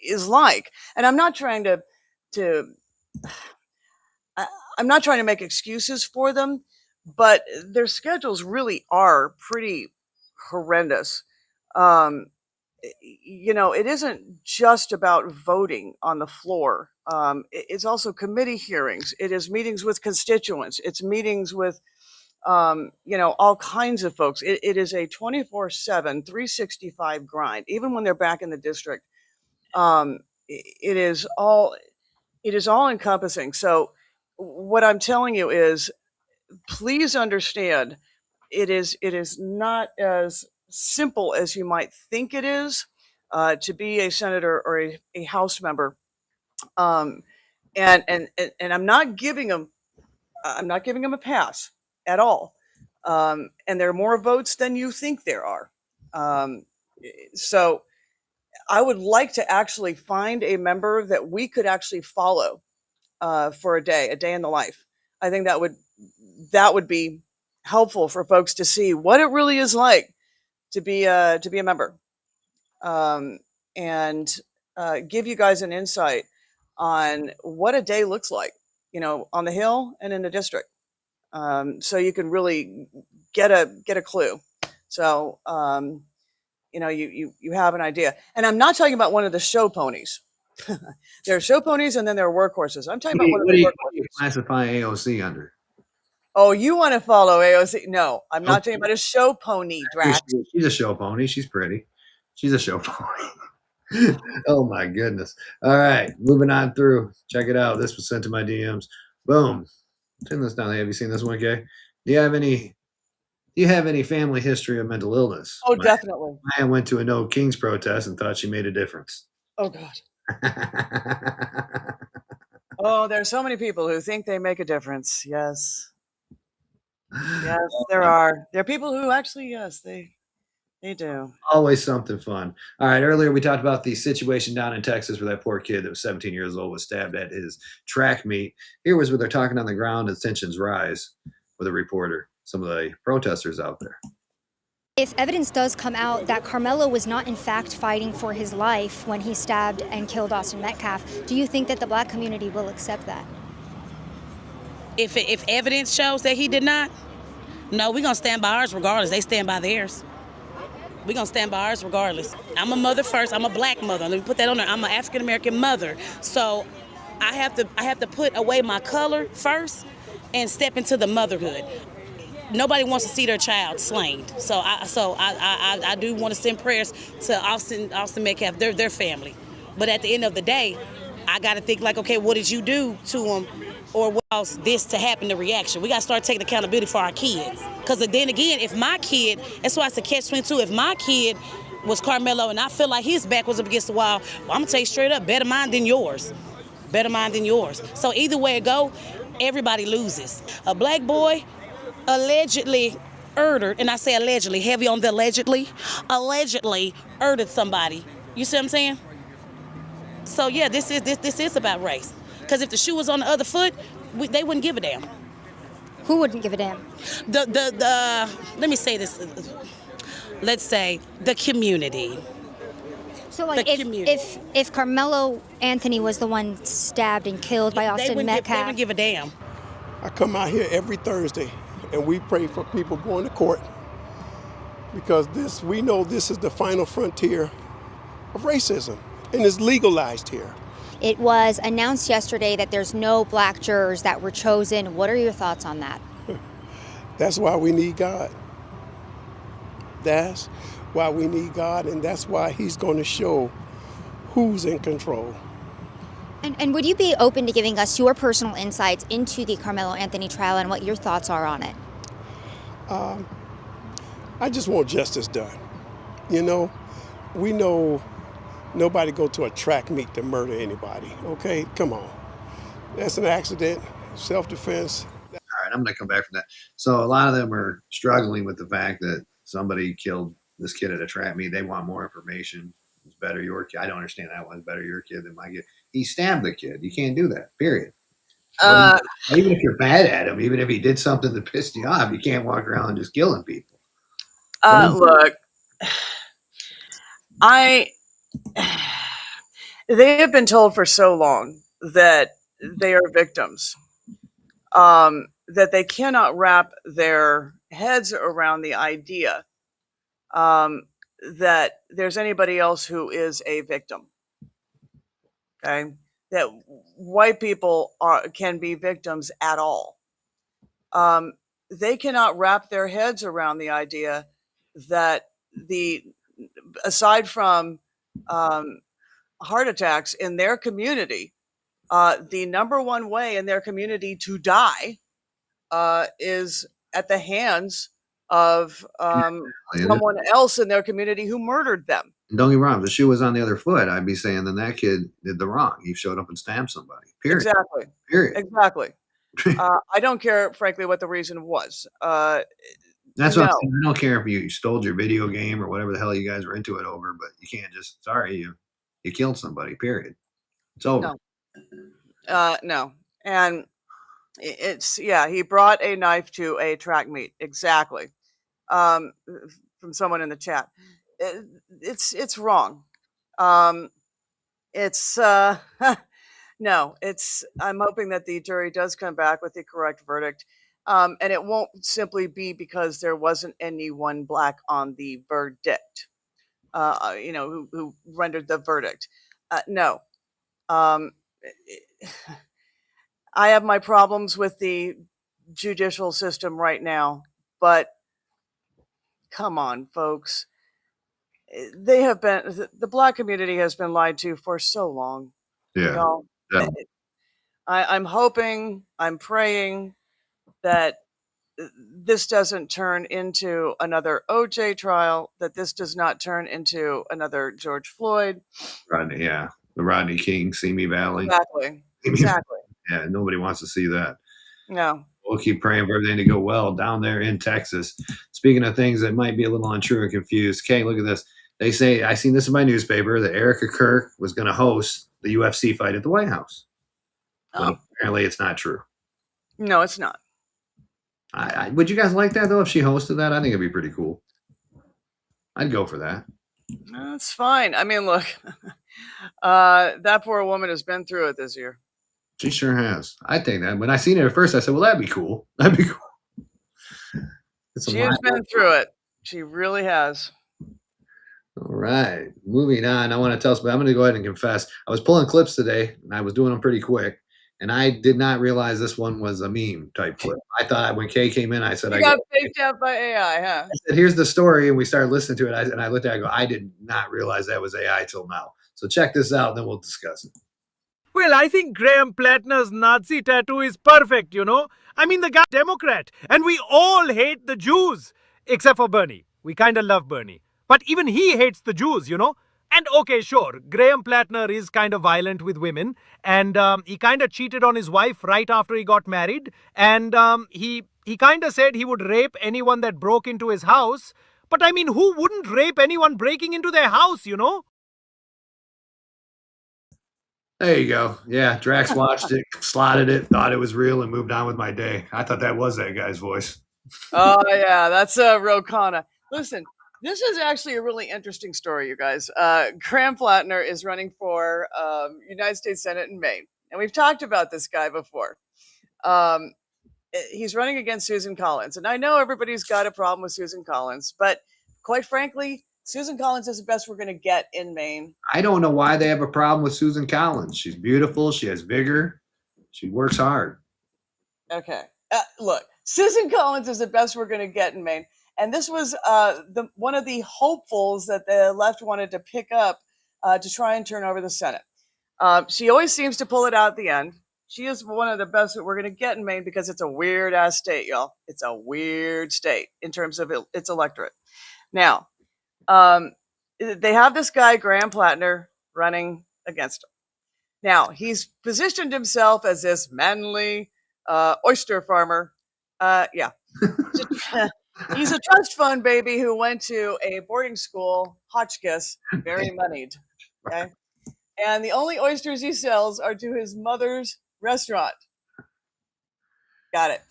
is like. And I'm not trying to I'm not trying to make excuses for them, but their schedules really are pretty horrendous. It isn't just about voting on the floor. It's also committee hearings. It is meetings with constituents. It's meetings with, all kinds of folks. It is a 24/7, 365 grind. Even when they're back in the district, it is all encompassing. So what I'm telling you is, please understand, it is not as simple as you might think it is to be a senator or a House member. And I'm not giving them a pass at all. And there are more votes than you think there are. So I would like to actually find a member that we could actually follow for a day in the life. I think that would be helpful for folks to see what it really is like to be a member, um, and give you guys an insight on what a day looks like, on the Hill and in the district, so you can really get a clue. So you have an idea, and I'm not talking about one of the show ponies. There are show ponies, and then there are workhorses. I'm talking about one of What the do you workhorses. classify AOC under? Oh, you want to follow AOC? No, I'm not talking about a show pony, Drax. She's a show pony. She's pretty. She's a show pony. Oh my goodness. All right, moving on through. Check it out. This was sent to my DMs. Boom. Turn this down. Have you seen this one, Kay? Do you have any family history of mental illness? Oh, definitely. I went to a No Kings protest and thought she made a difference. Oh God. Oh, there are so many people who think they make a difference. Yes. Yes, there are. There are people who actually, yes, they do. Always something fun. All right. Earlier, we talked about the situation down in Texas where that poor kid that was 17 years old was stabbed at his track meet. Here was where they're talking on the ground as tensions rise with a reporter, some of the protesters out there. If evidence does come out that Carmelo was not in fact fighting for his life when he stabbed and killed Austin Metcalf, do you think that the black community will accept that? If evidence shows that he did not, no, we're going to stand by ours regardless. They stand by theirs. We're going to stand by ours regardless. I'm a mother first. I'm a black mother. Let me put that on there. I'm an African-American mother. So I have to put away my color first and step into the motherhood. Nobody wants to see their child slain. So I do want to send prayers to Austin Metcalf, their family. But at the end of the day, I got to think like, okay, what did you do to him? Or what else this to happen, the reaction? We got to start taking accountability for our kids. Because then again, if my kid, that's why it's a catch-22, if my kid was Carmelo and I feel like his back was up against the wall, well, I'm going to tell you straight up, better mine than yours. Better mine than yours. So either way it go, everybody loses. A black boy allegedly murdered, and I say allegedly, heavy on the allegedly murdered somebody. You see what I'm saying? So yeah, this is about race. Because if the shoe was on the other foot, they wouldn't give a damn. Who wouldn't give a damn? Let me say this. Let's say the community. So like if Carmelo Anthony was the one stabbed and killed by Austin Metcalf, they wouldn't give a damn. I come out here every Thursday and we pray for people going to court because we know this is the final frontier of racism and it's legalized here. It was announced yesterday that there's no black jurors that were chosen. What are your thoughts on that? That's why we need God. That's why we need God, and that's why he's going to show who's in control. And would you be open to giving us your personal insights into the Carmelo Anthony trial and what your thoughts are on it? I just want justice done. You know, we know nobody go to a track meet to murder anybody, okay? Come on. That's an accident, self-defense. All right, I'm going to come back from that. So a lot of them are struggling with the fact that somebody killed this kid at a track meet. They want more information. It's better your kid. I don't understand that one. It's better your kid than my kid. He stabbed the kid. You can't do that, period. Even if you're bad at him, even if he did something that pissed you off, you can't walk around just killing people. Look, they have been told for so long that they are victims, that they cannot wrap their heads around the idea that there's anybody else who is a victim. Okay, that white people can be victims at all. They cannot wrap their heads around the idea that aside from heart attacks in their community, the number one way in their community to die is at the hands of someone else in their community who murdered them. And don't get me wrong, if the shoe was on the other foot, I'd be saying then that kid did the wrong. He showed up and stabbed somebody. Period. Exactly. Period. Exactly. I don't care, frankly, what the reason was. That's what I'm No. saying. I don't care if you stole your video game or whatever the hell you guys were into it over, but you can't just, sorry, you killed somebody, period. It's over. No. And it's, yeah, he brought a knife to a track meet. Exactly. From someone in the chat. It's wrong. It's no, I'm hoping that the jury does come back with the correct verdict. And it won't simply be because there wasn't anyone black on the verdict, who rendered the verdict. No. I have my problems with the judicial system right now, but come on, folks. The black community has been lied to for so long. Yeah. Y'all, I'm hoping, I'm praying that this doesn't turn into another OJ trial, that this does not turn into another George Floyd. Rodney, yeah. The Rodney King, Simi Valley. Exactly. Yeah, nobody wants to see that. No. We'll keep praying for everything to go well down there in Texas. Speaking of things that might be a little untrue and confused, Kay, look at this. They say, I seen this in my newspaper, that Erica Kirk was going to host the UFC fight at the White House. But apparently it's not true. No, it's not. Would you guys like that, though, if she hosted that? I think it'd be pretty cool. I'd go for that. That's fine. I mean, look, that poor woman has been through it this year. She sure has. I think that. When I seen it at first, I said, well, that'd be cool. That'd be cool. She has been through it. She really has. All right. Moving on. I want to tell us, but I'm going to go ahead and confess. I was pulling clips today, and I was doing them pretty quick. And I did not realize this one was a meme type clip. I thought when Kay came in, I said, You got faked out by AI, huh? I said, here's the story. And we started listening to it. And I looked at it, I go, I did not realize that was AI till now. So check this out, and then we'll discuss it. Well, I think Graham Plattner's Nazi tattoo is perfect, you know. I mean, the guy's Democrat, and we all hate the Jews, except for Bernie. We kind of love Bernie. But even he hates the Jews, you know. And okay, sure, Graham Plattner is kind of violent with women, and he kind of cheated on his wife right after he got married, and he kind of said he would rape anyone that broke into his house. But I mean, who wouldn't rape anyone breaking into their house, you know? There you go. Yeah, Drax watched it, slotted it, thought it was real, and moved on with my day. I thought that was that guy's voice. Oh, yeah, that's Rokana. Listen, this is actually a really interesting story, you guys. Graham Plattner is running for United States Senate in Maine. And we've talked about this guy before. He's running against Susan Collins. And I know everybody's got a problem with Susan Collins, but quite frankly, Susan Collins is the best we're going to get in Maine. I don't know why they have a problem with Susan Collins. She's beautiful. She has vigor. She works hard. Okay. Look, Susan Collins is the best we're going to get in Maine. And this was one of the hopefuls that the left wanted to pick up to try and turn over the Senate. She always seems to pull it out at the end. She is one of the best that we're going to get in Maine because it's a weird-ass state, y'all. It's a weird state in terms of its electorate. Now, they have this guy, Graham Plattner, running against him. Now, he's positioned himself as this manly oyster farmer. Yeah. He's a trust fund baby who went to a boarding school, Hotchkiss, very moneyed. Okay. And the only oysters he sells are to his mother's restaurant. Got it.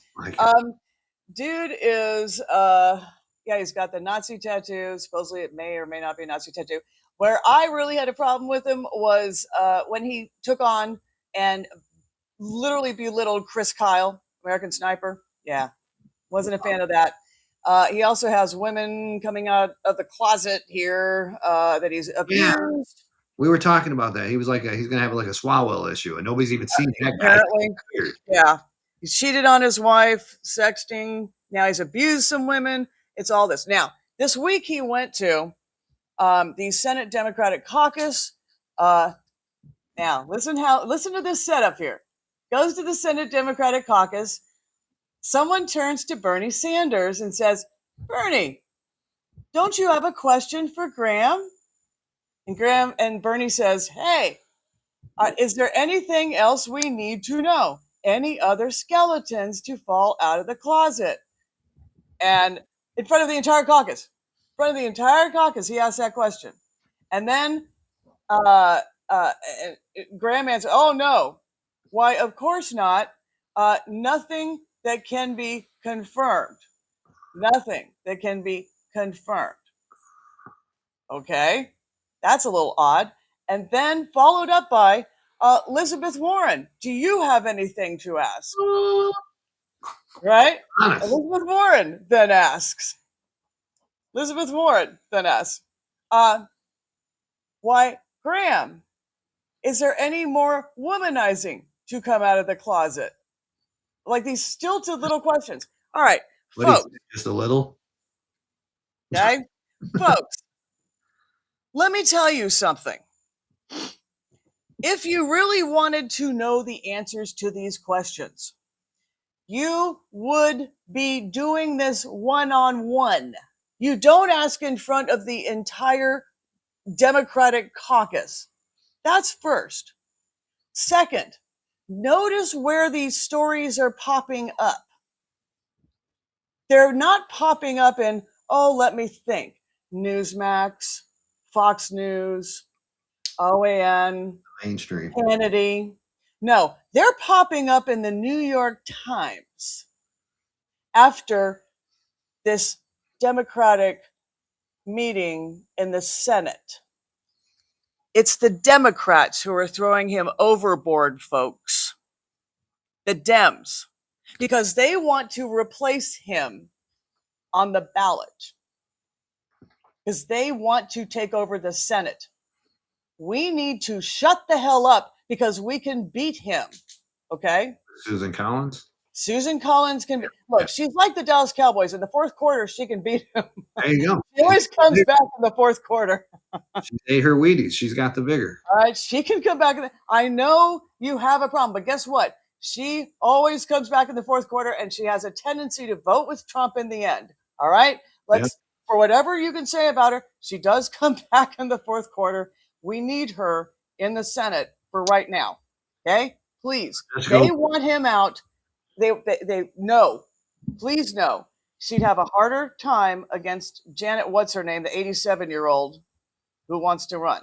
Dude is, he's got the Nazi tattoo. Supposedly it may or may not be a Nazi tattoo. Where I really had a problem with him was when he took on and literally belittled Chris Kyle, American Sniper. Yeah, wasn't a fan of that. He also has women coming out of the closet here that he's abused. Yeah. We were talking about that. He was like, he's going to have like a Swalwell issue, and nobody's even seen that guy. Apparently, yeah. He's cheated on his wife, sexting. Now he's abused some women. It's all this. Now, this week he went to the Senate Democratic Caucus. Now, listen to this setup here. Goes to the Senate Democratic Caucus. Someone turns to Bernie Sanders and says, Bernie, don't you have a question for Graham? And Bernie says, hey, is there anything else we need to know? Any other skeletons to fall out of the closet? And in front of the entire caucus. In front of the entire caucus, he asked that question. And then Graham answered, oh, no. Why, of course not. Nothing that can be confirmed. Nothing that can be confirmed. Okay, that's a little odd. And then followed up by Elizabeth Warren. Do you have anything to ask? Right? Honest. Elizabeth Warren then asks. Why, Graham, is there any more womanizing to come out of the closet? Like these stilted little questions. All right, folks. Just a little? Okay? Folks, let me tell you something. If you really wanted to know the answers to these questions, you would be doing this one-on-one. You don't ask in front of the entire Democratic caucus. That's first. Second, notice where these stories are popping up. They're not popping up in, oh, let me think, Newsmax, Fox News, OAN, mainstream, Hannity. No, they're popping up in the New York Times after this Democratic meeting in the Senate. It's the Democrats who are throwing him overboard, folks. The Dems. Because they want to replace him on the ballot. Because they want to take over the Senate. We need to shut the hell up because we can beat him. Okay? Susan Collins? Susan Collins can look, she's like the Dallas Cowboys. In the fourth quarter, she can beat him. There you go. She always comes back in the fourth quarter. She ate her Wheaties. She's got the vigor. All right, she can come back. I know you have a problem, but guess what? She always comes back in the fourth quarter, and she has a tendency to vote with Trump in the end. All right? For whatever you can say about her, she does come back in the fourth quarter. We need her in the Senate for right now. Okay? Please. They want him out. They know, please know, she'd have a harder time against Janet, what's her name, the 87-year-old who wants to run.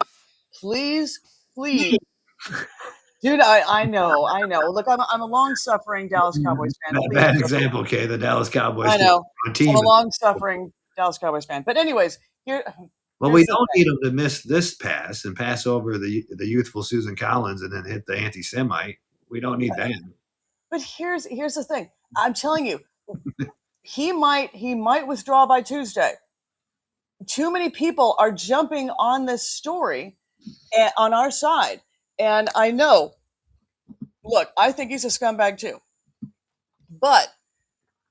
Please, dude, I know. Look, I'm a long-suffering Dallas Cowboys fan. Bad example, Kay. The Dallas Cowboys. I know. Team. I'm a long-suffering Dallas Cowboys fan. But anyways, well, we don't need them to miss this pass and pass over the youthful Susan Collins and then hit the anti-Semite. We don't need that. But here's the thing. I'm telling you, he might withdraw by Tuesday. Too many people are jumping on this story on our side. And I know, look, I think he's a scumbag too. But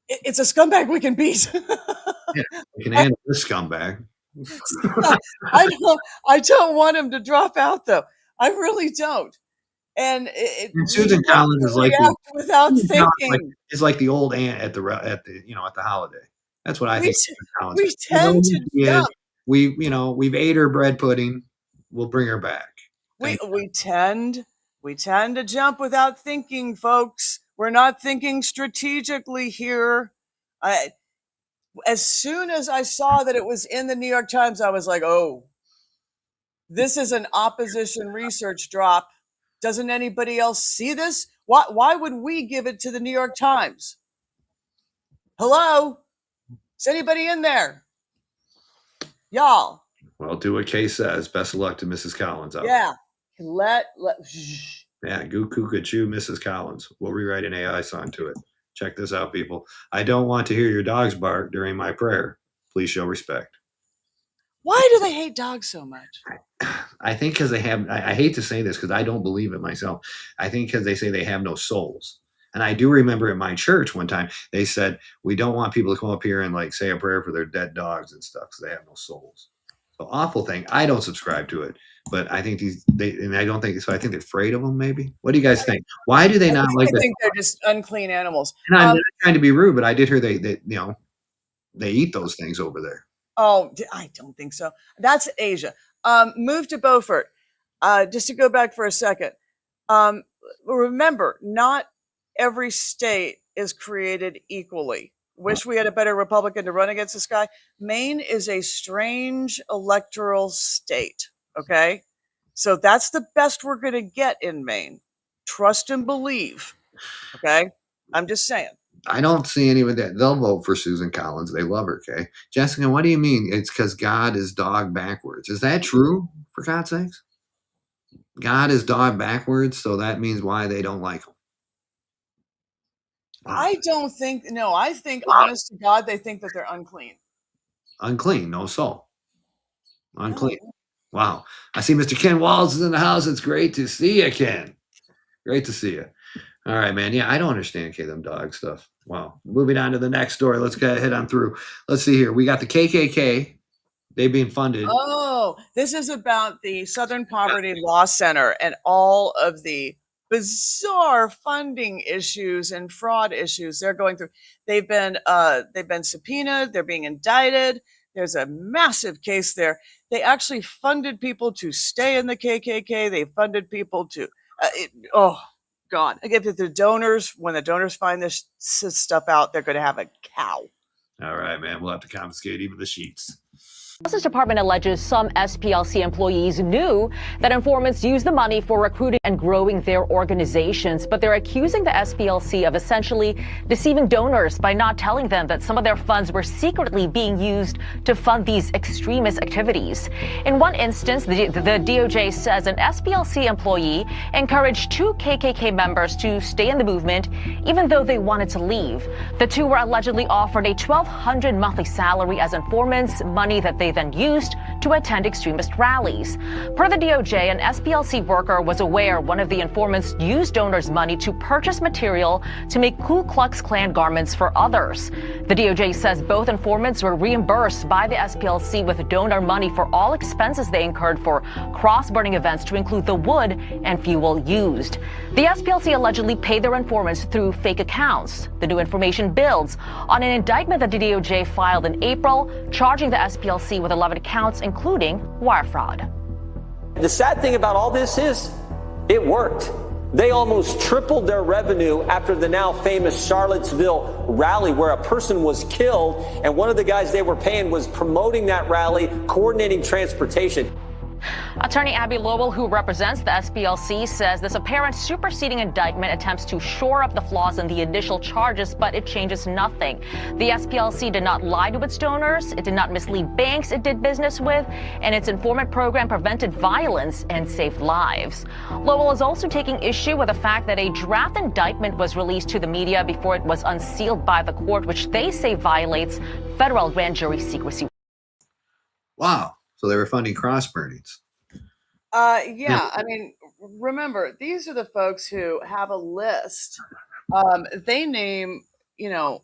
it's a scumbag we can beat. Yeah, we can handle this scumbag. I don't want him to drop out, though. I really don't. And Susan Collins is like without thinking. It's like the old aunt at the holiday. That's what I think. We tend to jump. We've ate her bread pudding. We'll bring her back. We tend to jump without thinking, folks. We're not thinking strategically here. As soon as I saw that it was in the New York Times, I was like, oh, this is an opposition research drop. Doesn't anybody else see this? Why would we give it to the New York Times? Hello? Is anybody in there? Y'all. Well, do what Kay says. Best of luck to Mrs. Collins. Yeah. Yeah, Goo Cuckoo Mrs. Collins. We'll rewrite an AI song to it. Check this out, people. I don't want to hear your dogs bark during my prayer. Please show respect. Why do they hate dogs so much? I think because they have, I hate to say this because I don't believe it myself. I think because they say they have no souls. And I do remember at my church one time, they said, we don't want people to come up here and like say a prayer for their dead dogs and stuff because they have no souls. So awful thing. I don't subscribe to it, but I think I don't think so. I think they're afraid of them maybe. What do you guys think? Why do they not like that? I think they're just unclean animals. And I'm not trying to be rude, but I did hear they eat those things over there. Oh, I don't think so. That's Asia. Move to Beaufort. Just to go back for a second. Remember, not every state is created equally. wish we had a better Republican to run against this guy. Maine is a strange electoral state. Okay. So that's the best we're going to get in Maine. Trust and believe. Okay. I'm just saying. I don't see any of that. They'll vote for Susan Collins. They love her, okay? Jessica, what do you mean? It's because God is dog backwards. Is that true, for God's sakes? God is dog backwards, so that means why they don't like him. Wow. I don't think, no, I think, honest to God, they think that they're unclean. Unclean, no soul. Unclean. No. Wow. I see Mr. Ken Walls is in the house. It's great to see you, Ken. Great to see you. All right, man. Yeah, I don't understand them dog stuff. Wow. Moving on to the next story. Let's go ahead on through. Let's see here. We got the KKK. They being funded. Oh, this is about the Southern Poverty Law Center and all of the bizarre funding issues and fraud issues they're going through. They've been subpoenaed. They're being indicted. There's a massive case there. They actually funded people to stay in the KKK. They funded people to, oh God! If the donors, when the donors find this stuff out, they're going to have a cow. All right, man. We'll have to confiscate even the sheets. The Justice Department alleges some SPLC employees knew that informants used the money for recruiting and growing their organizations, but they're accusing the SPLC of essentially deceiving donors by not telling them that some of their funds were secretly being used to fund these extremist activities. In one instance, the DOJ says an SPLC employee encouraged two KKK members to stay in the movement, even though they wanted to leave. The two were allegedly offered a $1,200 monthly salary as informants, money that they then used to attend extremist rallies. Per the DOJ, an SPLC worker was aware one of the informants used donors' money to purchase material to make Ku Klux Klan garments for others. The DOJ says both informants were reimbursed by the SPLC with donor money for all expenses they incurred for cross-burning events, to include the wood and fuel used. The SPLC allegedly paid their informants through fake accounts. The new information builds on an indictment that the DOJ filed in April, charging the SPLC with 11 counts, including wire fraud. The sad thing about all this is it worked. They almost tripled their revenue after the now famous Charlottesville rally, where a person was killed, and one of the guys they were paying was promoting that rally, coordinating transportation. Attorney Abby Lowell, who represents the SPLC, says this apparent superseding indictment attempts to shore up the flaws in the initial charges, but it changes nothing. The SPLC did not lie to its donors, it did not mislead banks it did business with, and its informant program prevented violence and saved lives. Lowell is also taking issue with the fact that a draft indictment was released to the media before it was unsealed by the court, which they say violates federal grand jury secrecy. Wow. So they were funding cross burnings. Yeah, I mean, remember, these are the folks who have a list. They name, they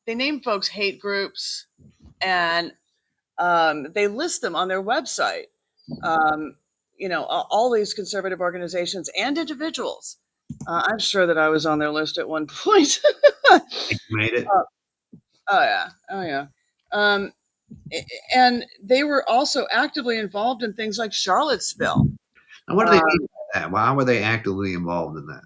name folks hate groups, and they list them on their website. All these conservative organizations and individuals. I'm sure that I was on their list at one point. You made it. Oh yeah. And they were also actively involved in things like Charlottesville. And what do they mean by that? Why were they actively involved in that?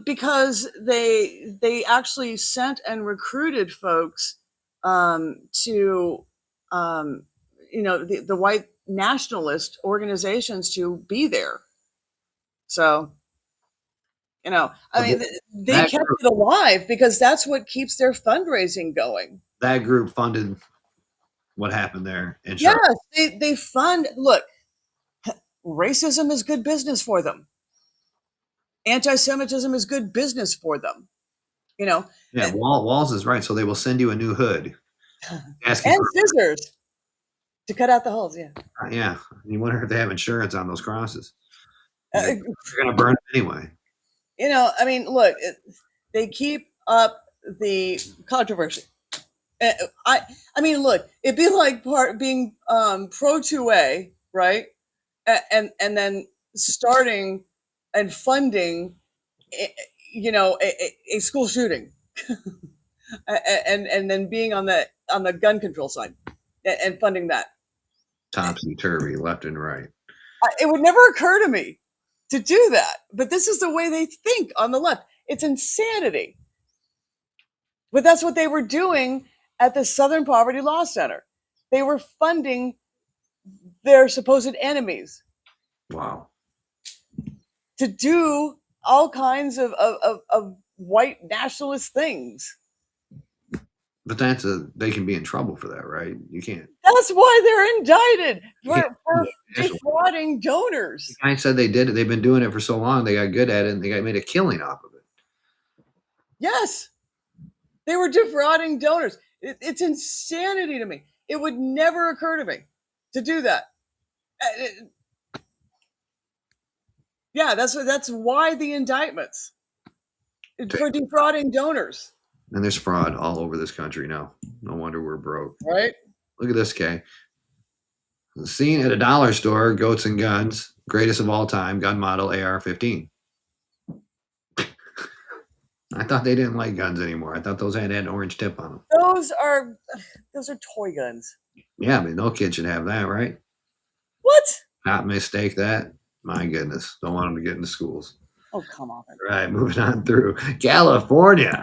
Because they actually sent and recruited folks to the white nationalist organizations to be there. So, they kept it alive because that's what keeps their fundraising going. That group funded what happened there. Yes, they fund. Look, racism is good business for them. Anti-Semitism is good business for them. Yeah, Walls is right. So they will send you a new hood. And scissors to cut out the holes. Yeah. Yeah. You wonder if they have insurance on those crosses. They're going to burn it anyway. Look, they keep up the controversy. Look, it'd be like being pro 2A, right? And then starting and funding, a school shooting, and then being on the gun control side and funding that. Topsy-turvy, left and right. It would never occur to me to do that, but this is the way they think on the left. It's insanity. But that's what they were doing at the Southern Poverty Law Center. They were funding their supposed enemies. Wow. To do all kinds of white nationalist things. But they can be in trouble for that, right? You can't. That's why they're indicted for defrauding donors. The guy said they did it. They've been doing it for so long. They got good at it, and they made a killing off of it. Yes, they were defrauding donors. It's insanity to me. It would never occur to me to do that. Yeah, that's why the indictments for defrauding donors. And there's fraud all over this country now. No wonder we're broke. Right? Look at this guy. The scene at a dollar store, goats and guns, greatest of all time, gun model AR-15. I thought they didn't like guns anymore. I thought those had an orange tip on them. Those are toy guns. Yeah, I mean, no kid should have that, right? What? Not mistake that. My goodness. Don't want them to get into schools. Oh, come on. Right, moving on through California.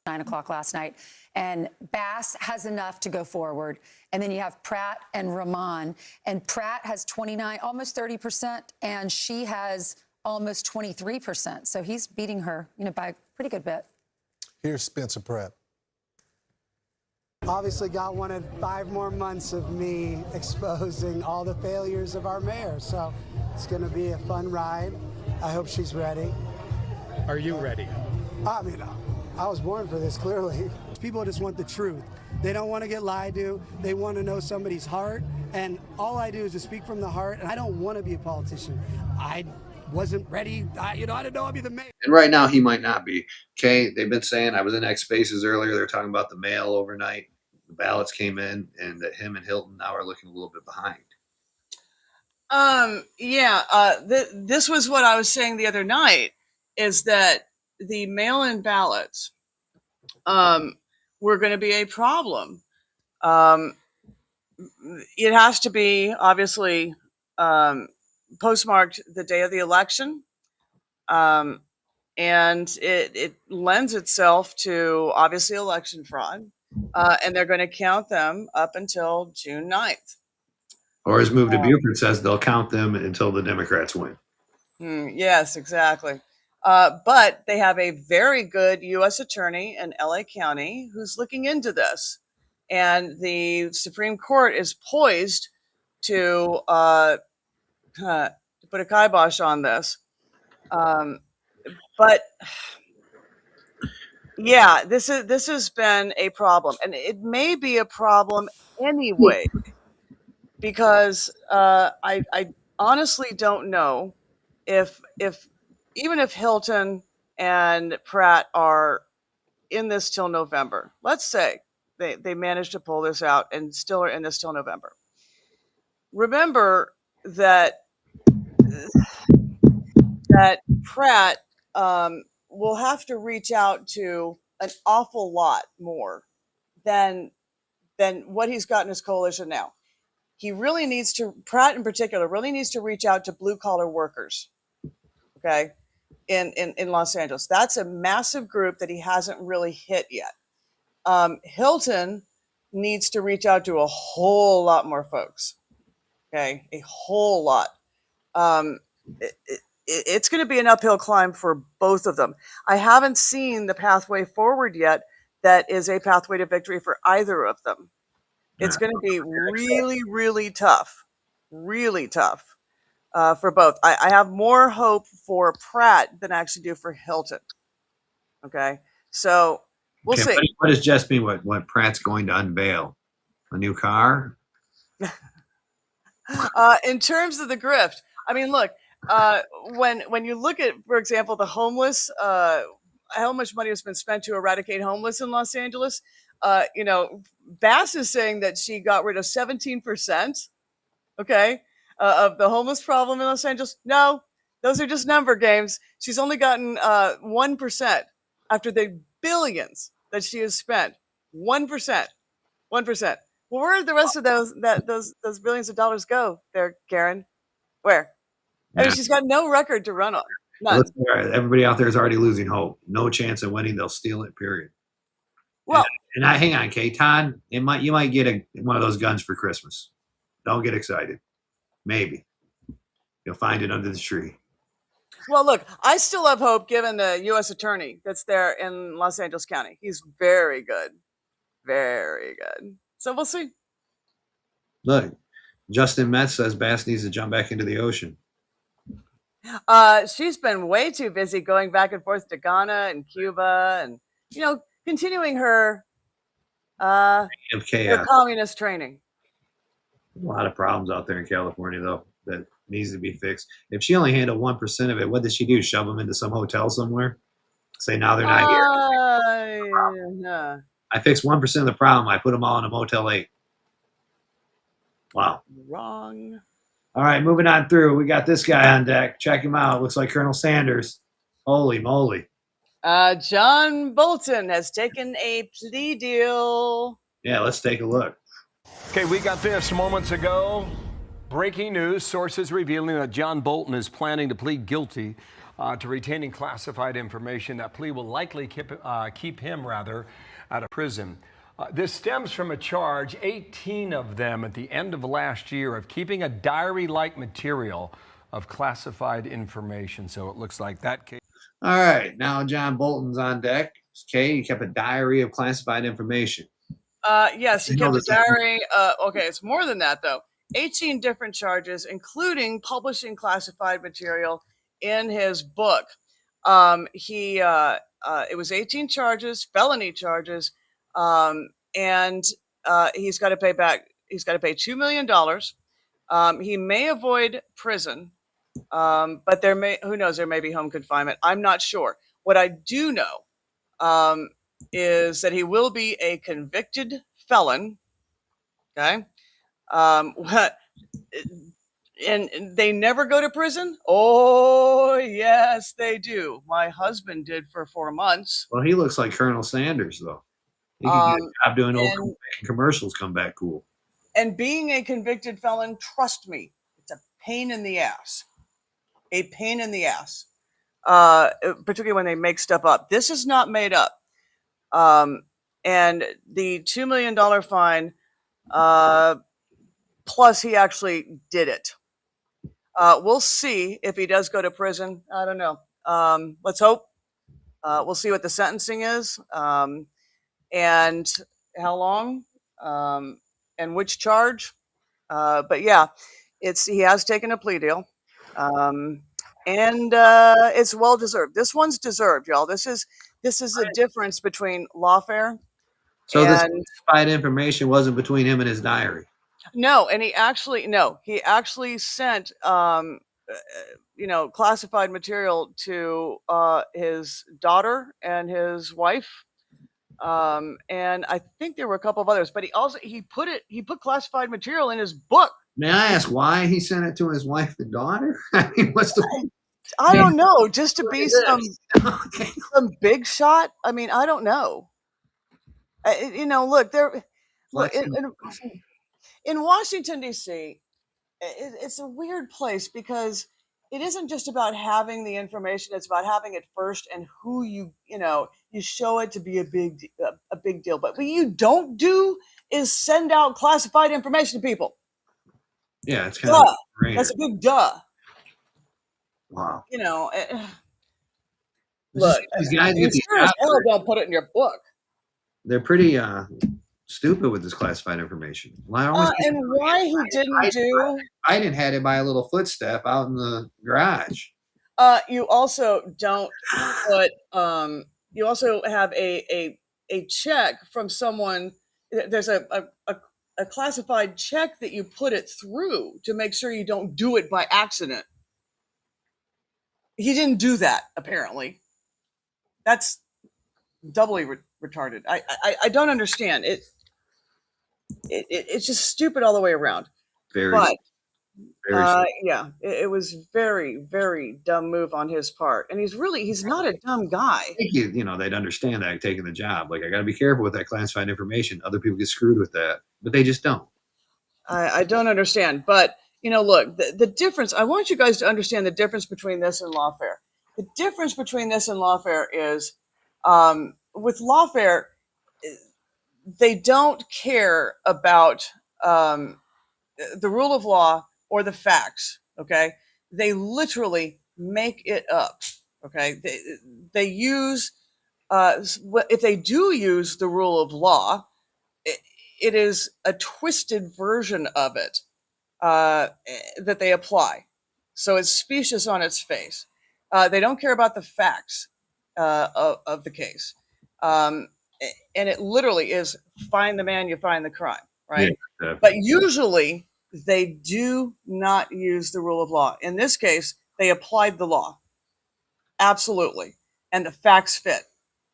9 o'clock last night, and Bass has enough to go forward. And then you have Pratt and Rahman, and Pratt has 29, almost 30%, and she has almost 23%. So he's beating her, by a pretty good bit. Here's Spencer Pratt. Obviously God wanted 5 more months of me exposing all the failures of our mayor. So it's going to be a fun ride. I hope she's ready. Are you ready? I mean, I was born for this, clearly. People just want the truth. They don't want to get lied to. They want to know somebody's heart. And all I do is just speak from the heart. And I don't want to be a politician. I wasn't ready. I didn't know I'd be the mayor. And right now, he might not be. Okay, they've been saying, I was in X Spaces earlier. They're talking about the mail overnight. The ballots came in, and that him and Hilton now are looking a little bit behind. This was what I was saying the other night, is that the mail-in ballots were going to be a problem. It has to be, obviously, postmarked the day of the election. And it lends itself to, obviously, election fraud. And they're going to count them up until June 9th. Or as Move to Buford says, they'll count them until the Democrats win. Yes, exactly. But they have a very good U.S. attorney in L.A. County who's looking into this. And the Supreme Court is poised to put a kibosh on this. But yeah, this has been a problem. And it may be a problem anyway, because I honestly don't know if even if Hilton and Pratt are in this till November. Let's say they managed to pull this out and still are in this till November. Remember that Pratt will have to reach out to an awful lot more than what he's got in his coalition now. He really needs to, Pratt in particular, really needs to reach out to blue collar workers. Okay, in Los Angeles, that's a massive group that he hasn't really hit yet. Hilton needs to reach out to a whole lot more folks. Okay, a whole lot. It's going to be an uphill climb for both of them. I haven't seen the pathway forward yet that is a pathway to victory for either of them. It's going to be really, really tough. Really tough for both. I have more hope for Pratt than I actually do for Hilton. Okay, so we'll see. What does Jess mean? What Pratt's going to unveil? A new car? In terms of the grift, I mean, look, when you look at, for example, the homeless, how much money has been spent to eradicate homeless in Los Angeles? Bass is saying that she got rid of 17%, okay, of the homeless problem in Los Angeles. No, those are just number games. She's only gotten 1% after the billions that she has spent. 1%. 1%. Well, where did the rest of those billions of dollars go there, Karen? Where? I mean, she's got no record to run on. None. Everybody out there is already losing hope. No chance of winning. They'll steal it, period. Well, and I hang on, Kay. Todd, you might get one of those guns for Christmas. Don't get excited. Maybe you'll find it under the tree. Well, look, I still have hope given the U.S. attorney that's there in Los Angeles County. He's very good. Very good. So we'll see. Look, Justin Metz says Bass needs to jump back into the ocean. She's been way too busy going back and forth to Ghana and Cuba and, continuing her communist training. A lot of problems out there in California, though, that needs to be fixed. If she only handled 1% of it, what did she do? Shove them into some hotel somewhere? Say now they're not here? Yeah. I fixed 1% of the problem. I put them all in a Motel 8. Wow. Wrong. All right, moving on through. We got this guy on deck. Check him out. Looks like Colonel Sanders. Holy moly. John Bolton has taken a plea deal. Yeah, let's take a look. Okay, we got this moments ago. Breaking news, sources revealing that John Bolton is planning to plead guilty to retaining classified information. That plea will likely keep him out of prison. This stems from a charge, 18 of them at the end of last year, of keeping a diary-like material of classified information. So it looks like that case. All right, now John Bolton's on deck. Okay, he kept a diary of classified information. Yes, he kept a diary. Okay, it's more than that, though. 18 different charges, including publishing classified material in his book. It was 18 charges, felony charges, and he's got to pay back. He's got to pay $2 million. He may avoid prison, but who knows? There may be home confinement. I'm not sure. What I do know is that he will be a convicted felon. Okay. And they never go to prison? Oh, yes, they do. My husband did for 4 months. Well, he looks like Colonel Sanders, though. He can get a job doing old commercials, come back cool. And being a convicted felon, trust me, it's a pain in the ass. A pain in the ass. Particularly when they make stuff up. This is not made up. And the $2 million fine, plus he actually did it. We'll see if he does go to prison. I don't know. Let's hope. We'll see what the sentencing is, and how long, and which charge. But yeah, he has taken a plea deal, and it's well deserved. This one's deserved, y'all. This is the difference between lawfare. So this classified information wasn't between him and his diary. No, and he actually sent classified material to his daughter and his wife, and I think there were a couple of others. But he put classified material in his book. May I ask why he sent it to his wife and daughter? I mean, what's the? I don't know. Just to be some big shot. I mean, I don't know. Look, in Washington, D.C., it's a weird place because it isn't just about having the information. It's about having it first and who you show it to be a big deal. But what you don't do is send out classified information to people. Yeah, it's kind of that's a big duh. Wow. Look, these guys you sure as hell don't put it in your book. They're pretty stupid with this classified information. And why he didn't do? Biden had it by a little footstep out in the garage. You also don't put. You also have a check from someone. There's a classified check that you put it through to make sure you don't do it by accident. He didn't do that, apparently. That's doubly retarded. I don't understand it. It's just stupid all the way around. Very yeah, it was very, very dumb move on his part, and he's not a dumb guy. I think they'd understand that taking the job. Like, I got to be careful with that classified information. Other people get screwed with that, but they just don't. I don't understand, but look, the difference. I want you guys to understand the difference between this and lawfare. The difference between this and lawfare is, with lawfare, they don't care about the rule of law or the facts. Okay, they literally make it up. Okay, they use if they do use the rule of law, it is a twisted version of it that they apply. So it's specious on its face. They don't care about the facts of the case. And it literally is find the man, you find the crime, right? Yeah, But usually they do not use the rule of law. In this case, they applied the law. Absolutely. And the facts fit.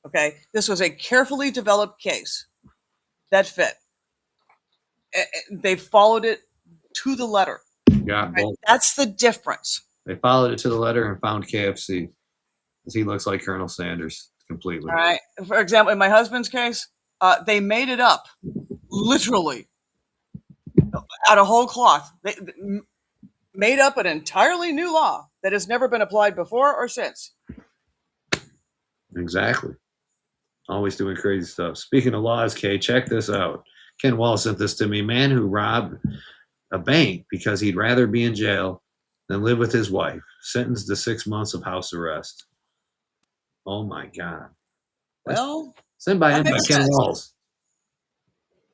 Okay. This was a carefully developed case that fit. They followed it to the letter. got Right? both. That's the difference. They followed it to the letter and found KFC because he looks like Colonel Sanders completely. All right. For example, in my husband's case, they made it up, literally, out of whole cloth. They made up an entirely new law that has never been applied before or since. Exactly. Always doing crazy stuff. Speaking of laws, Kay, check this out. Ken Wall sent this to me. Man who robbed a bank because he'd rather be in jail than live with his wife, sentenced to 6 months of house arrest. Oh my God. Well, Sent by that him by makes Ken sense. Walls.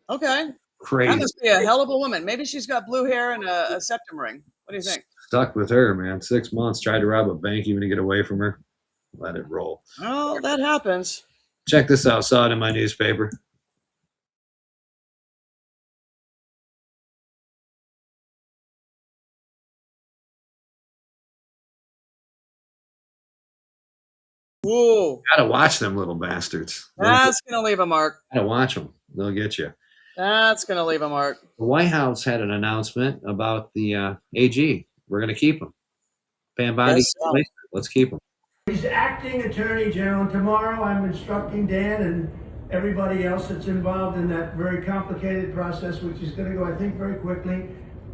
Okay. Crazy. That must be a hell of a woman. Maybe she's got blue hair and a septum ring. What do you think? Stuck with her, man. 6 months, tried to rob a bank even to get away from her. Let it roll. Oh, that happens. Check this out. Saw it in my newspaper. Whoa. Gotta watch them little bastards. That's going to leave a mark. Gotta watch them. They'll get you. That's going to leave a mark. The White House had an announcement about the AG. We're going to keep him. Pam Bondi, Yes, so. let's keep him. He's acting Attorney General. Tomorrow I'm instructing Dan and everybody else that's involved in that very complicated process, which is going to go, I think, very quickly,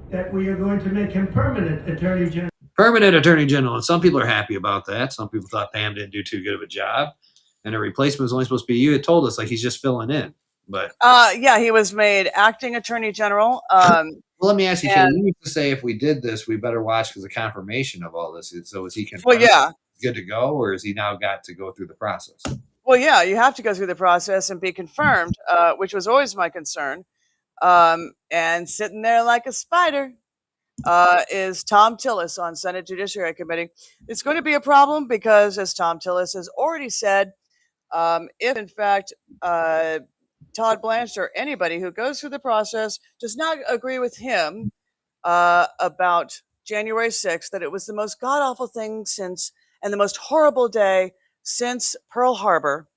that we are going to make him permanent Attorney General. Permanent Attorney General. And some people are happy about that. Some people thought Pam didn't do too good of a job. And a replacement was only supposed to be you. It told us like he's just filling in. But yeah, he was made acting Attorney General. well, let me ask you, Kay, and- you used to say if we did this, we better watch because the confirmation of all this. So is he confirmed? Well, yeah. Good to go, or is he now got to go through the process? Well, yeah, you have to go through the process and be confirmed, which was always my concern. And sitting there like a spider is Tom Tillis on Senate Judiciary Committee. It's going to be a problem because, as Tom Tillis has already said, if in fact Todd Blanchard or anybody who goes through the process does not agree with him about January 6th, that it was the most god-awful thing since, and the most horrible day since Pearl Harbor,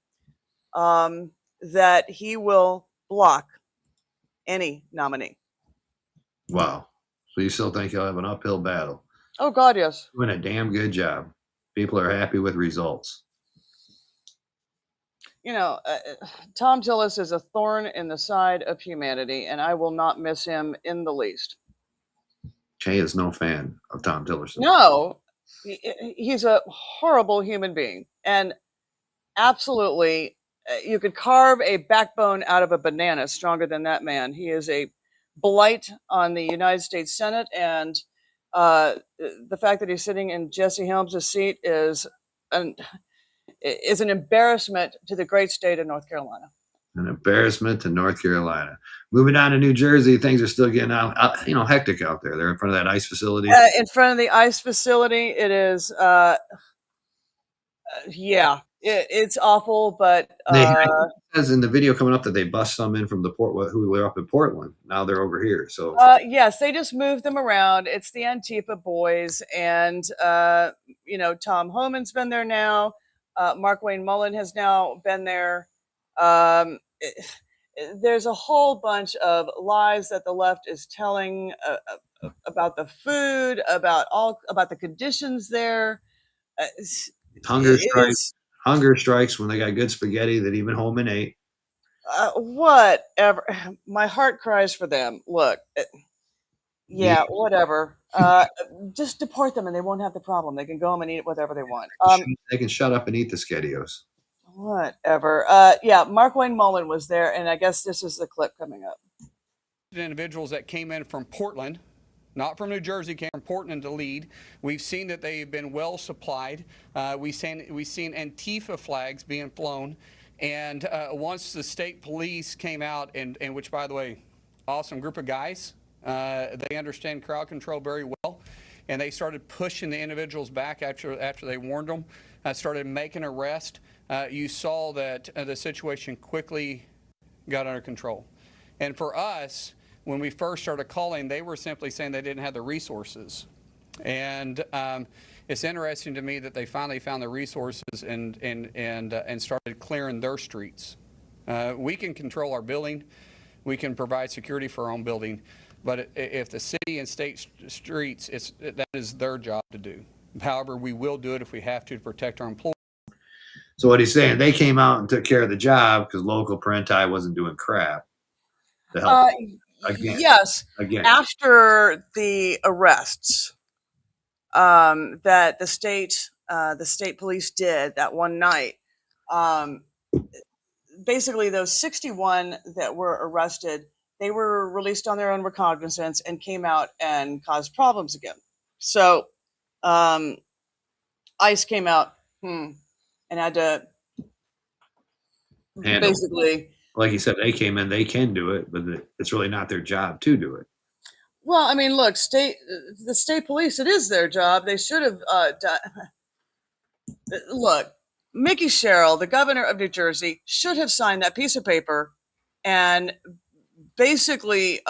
that he will block any nominee. Wow. So you still think he'll have an uphill battle? Oh, God, yes. Doing a damn good job. People are happy with results. You know, Tom Tillis is a thorn in the side of humanity, and I will not miss him in the least. Kay is no fan of Tom Tillerson. No, he's a horrible human being. And absolutely, you could carve a backbone out of a banana stronger than that man. He is a blight on the United States Senate, and the fact that he's sitting in Jesse Helms' seat is an embarrassment to the great state of North Carolina. An embarrassment to North Carolina. Moving on to New Jersey, things are still getting hectic out there. They're in front of that ice facility. In front of the ice facility, it is, yeah, it's awful, but It says in the video coming up that they bust some in from the who were up in Portland. Now they're over here. So yes, they just moved them around. It's the Antifa boys, and Tom Homan's been there now. Mark Wayne Mullen has now been there. There's a whole bunch of lies that the left is telling about the food, about the conditions there. hunger strikes. Hunger strikes when they got good spaghetti that even Holman ate. Whatever. My heart cries for them. Look, yeah, whatever. Just deport them and they won't have the problem. They can go home and eat whatever they want. They can shut up and eat the SpaghettiOs. Whatever. Yeah, Mark Wayne Mullen was there, and I guess this is the clip coming up. Individuals that came in from Portland, not from New Jersey, came from Portland to lead. We've seen that they've been well supplied. We've seen Antifa flags being flown. And once the state police came out, and which, by the way, awesome group of guys, they understand crowd control very well. And they started pushing the individuals back after they warned them, started making arrests. You saw that the situation quickly got under control. And for us, when we first started calling, they were simply saying they didn't have the resources. And it's interesting to me that they finally found the resources and started clearing their streets. We can control our building. We can provide security for our own building. But if the city and state streets, that is their job to do. However, we will do it if we have to protect our employees. So what he's saying, they came out and took care of the job because local parenti wasn't doing crap to help. Yes. Again. After the arrests that the state police did that one night, basically those 61 that were arrested, they were released on their own recognizance and came out and caused problems again. So ICE came out and had to basically. Like you said, they came in, they can do it, but it's really not their job to do it. Well, I mean, look, the state police, it is their job. They should have done. Look, Mickey Sherrill, the governor of New Jersey, should have signed that piece of paper, and basically,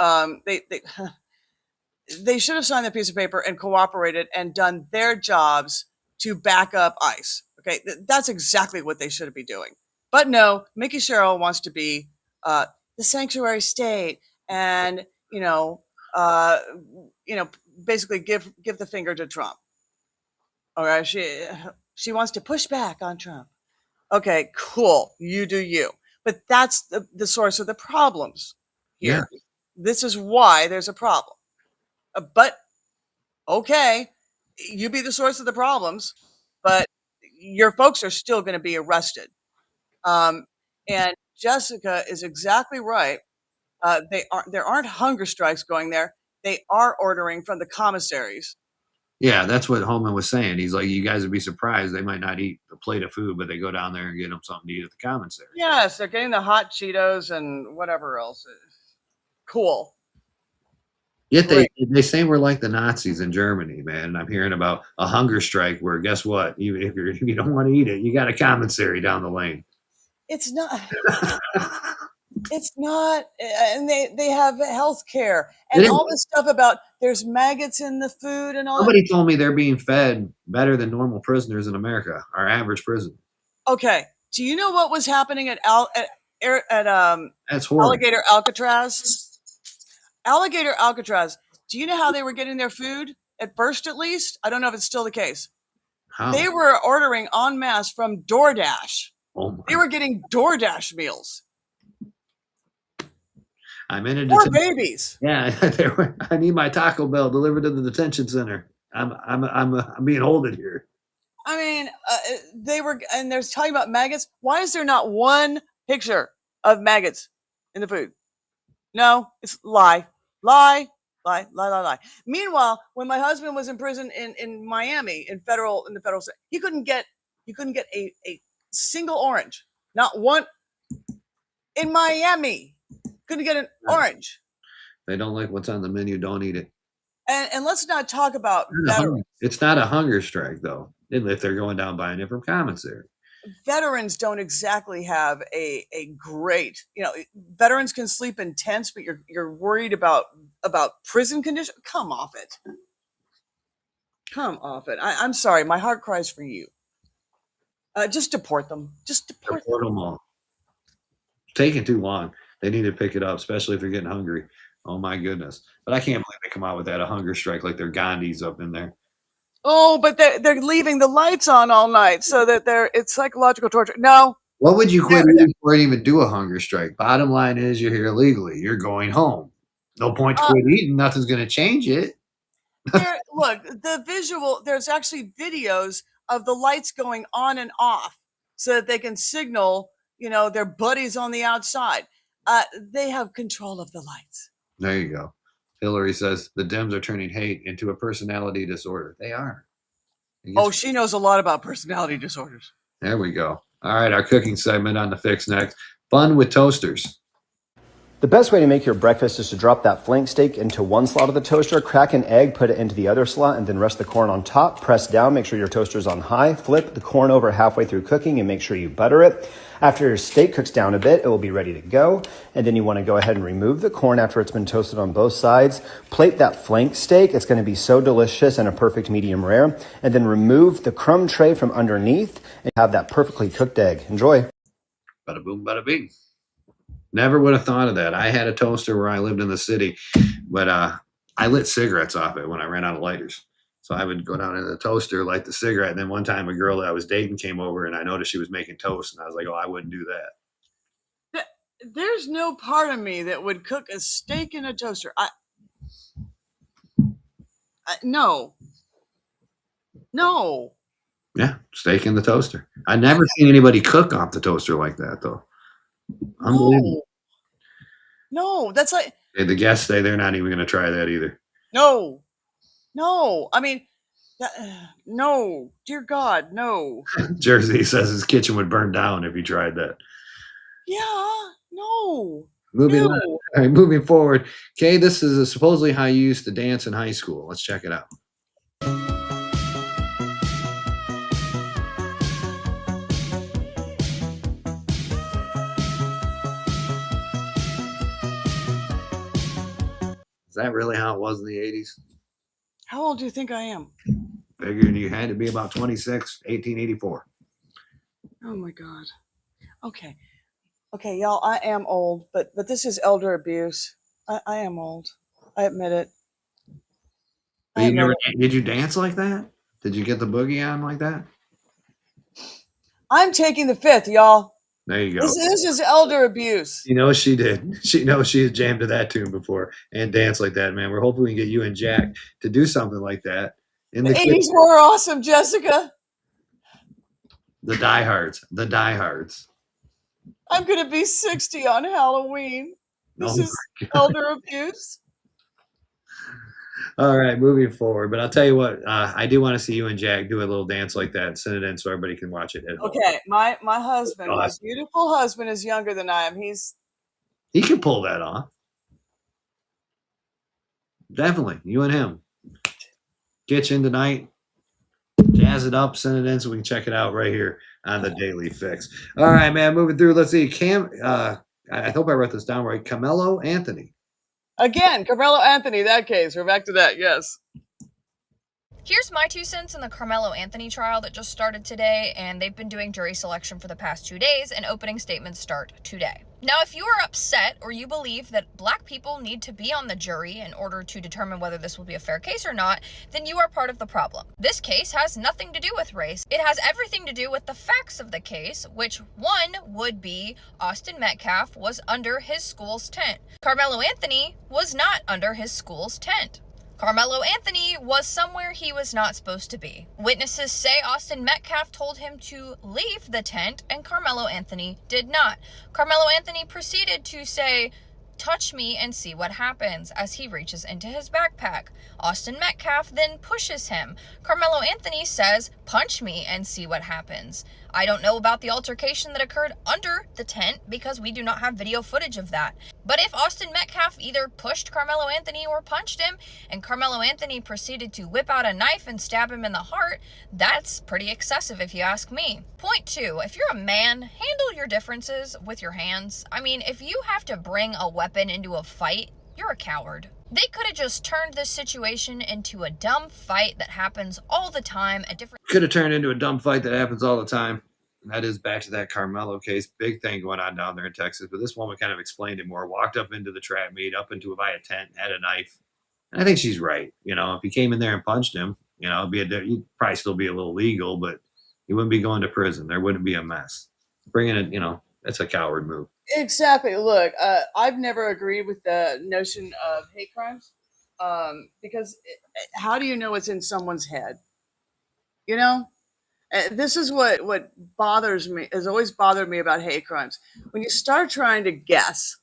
they should have signed that piece of paper and cooperated and done their jobs to back up ICE. Okay, that's exactly what they should be doing. But no, Mickey Sherrill wants to be the sanctuary state, and basically give the finger to Trump. All right, she wants to push back on Trump. Okay, cool, you do you. But that's the source of the problems here. Yeah. This is why there's a problem. But okay, you be the source of the problems, but your folks are still going to be arrested. And Jessica is exactly right. There aren't hunger strikes going there. They are ordering from the commissaries. Yeah, that's what Holman was saying. He's like, you guys would be surprised. They might not eat a plate of food, but they go down there and get them something to eat at the commissary. Yes, they're getting the hot Cheetos and whatever else. Cool. Yet they say we're like the Nazis in Germany, man. And I'm hearing about a hunger strike where, guess what? If you don't want to eat it, you got a commissary down the lane. It's not. It's not, and they have health care and all this stuff about there's maggots in the food and all. Somebody told me they're being fed better than normal prisoners in America, our average prison. Okay, do you know what was happening at That's horrible. Alligator Alcatraz? Alligator Alcatraz. Do you know how they were getting their food at first? At least I don't know if it's still the case. How? They were ordering en masse from DoorDash. Oh they were getting DoorDash meals. I'm in a Poor babies. Yeah, I need my Taco Bell delivered to the detention center. I'm being holded here. I mean, they're talking about maggots. Why is there not one picture of maggots in the food? No, it's lie. Meanwhile, when my husband was in prison in Miami in the federal he couldn't get a single orange, not one in Miami. Couldn't get an orange. They don't like what's on the menu. Don't eat it. And let's not talk about veterans. It's not a hunger strike, though, if they're going down buying it from commissary. Veterans don't exactly have a great, veterans can sleep in tents, but you're worried about prison conditions. Come off it. I'm sorry. My heart cries for you. Just deport them. Deport them all. It's taking too long. They need to pick it up, especially if they're getting hungry. Oh, my goodness. But I can't believe they come out with that, a hunger strike like they're Gandhis up in there. Oh, but they're leaving the lights on all night so that it's psychological torture. No. What would you quit eating before you even do a hunger strike? Bottom line is you're here illegally. You're going home. No point to quit eating. Nothing's going to change it. Look, there's actually videos of the lights going on and off so that they can signal, their buddies on the outside. They have control of the lights. There you go. Hillary says the Dems are turning hate into a personality disorder. They are. Oh, she knows a lot about personality disorders. There we go. All right, our cooking segment on the Fix next. Fun with toasters. The best way to make your breakfast is to drop that flank steak into one slot of the toaster, crack an egg, put it into the other slot, and then rest the corn on top. Press down, make sure your toaster is on high. Flip the corn over halfway through cooking and make sure you butter it. After your steak cooks down a bit, it will be ready to go. And then you want to go ahead and remove the corn after it's been toasted on both sides. Plate that flank steak. It's going to be so delicious and a perfect medium rare. And then remove the crumb tray from underneath and have that perfectly cooked egg. Enjoy. Bada boom, bada bing. Never would have thought of that. I had a toaster where I lived in the city, but I lit cigarettes off it when I ran out of lighters. So I would go down into the toaster, light the cigarette. And then one time a girl that I was dating came over and I noticed she was making toast. And I was like, oh, I wouldn't do that. There's no part of me that would cook a steak in a toaster. No. No. Yeah, steak in the toaster. I've never seen anybody cook off the toaster like that, though. Unbelievable. No, that's like. Okay, the guests say they're not even going to try that either. No. I mean, no. Dear God, no. Jersey says his kitchen would burn down if he tried that. Yeah, no. Moving on. All right, moving forward. Okay, this is supposedly how you used to dance in high school. Let's check it out. Is that really how it was in the 80s? How old do you think I am? Figured you had to be about 26, 1884. Oh my God. Okay, y'all, I am old, but this is elder abuse. I am old. I admit it. But did you dance like that? Did you get the boogie on like that? I'm taking the fifth, y'all. There you go. This is elder abuse. You know she did. She knows she has jammed to that tune before and danced like that, man. We're hoping we can get you and Jack to do something like that. In the 80s were awesome, Jessica. The diehards. I'm going to be 60 on Halloween. This is elder abuse. All right, moving forward. But I'll tell you what, I do want to see you and Jack do a little dance like that and send it in so everybody can watch it at home. Okay, my husband, my beautiful husband is younger than I am. He can pull that off. Definitely, you and him. Get you in tonight, jazz it up, send it in so we can check it out right here on the Daily Fix. All right, man, moving through. Let's see. I hope I wrote this down right. Carmelo Anthony. Again, Carmelo Anthony, that case. We're back to that, yes. Here's my 2 cents in the Carmelo Anthony trial that just started today, and they've been doing jury selection for the past 2 days, and opening statements start today. Now, if you are upset or you believe that black people need to be on the jury in order to determine whether this will be a fair case or not, then you are part of the problem. This case has nothing to do with race. It has everything to do with the facts of the case, which one would be Austin Metcalf was under his school's tent. Carmelo Anthony was not under his school's tent. Carmelo Anthony was somewhere he was not supposed to be. Witnesses say Austin Metcalf told him to leave the tent, and Carmelo Anthony did not. Carmelo Anthony proceeded to say, "Touch me and see what happens," as he reaches into his backpack. Austin Metcalf then pushes him. Carmelo Anthony says, "Punch me and see what happens." I don't know about the altercation that occurred under the tent because we do not have video footage of that. But if Austin Metcalf either pushed Carmelo Anthony or punched him, and Carmelo Anthony proceeded to whip out a knife and stab him in the heart, that's pretty excessive if you ask me. Point 2, if you're a man, handle your differences with your hands. I mean, if you have to bring a weapon into a fight, you're a coward. They could have just turned this situation into a dumb fight that happens all the time at different... Could have turned into a dumb fight that happens all the time. And that is back to that Carmelo case. Big thing going on down there in Texas. But this woman kind of explained it more. Walked up into the trap meet, up into by a tent, had a knife. And I think she's right. You know, if he came in there and punched him, you know, he'd probably still be a little legal, but he wouldn't be going to prison. There wouldn't be a mess. Bringing it, you know, that's a coward move. Exactly. Look, I've never agreed with the notion of hate crimes because how do you know what's in someone's head? You know? This is what bothers me, has always bothered me about hate crimes. When you start trying to guess,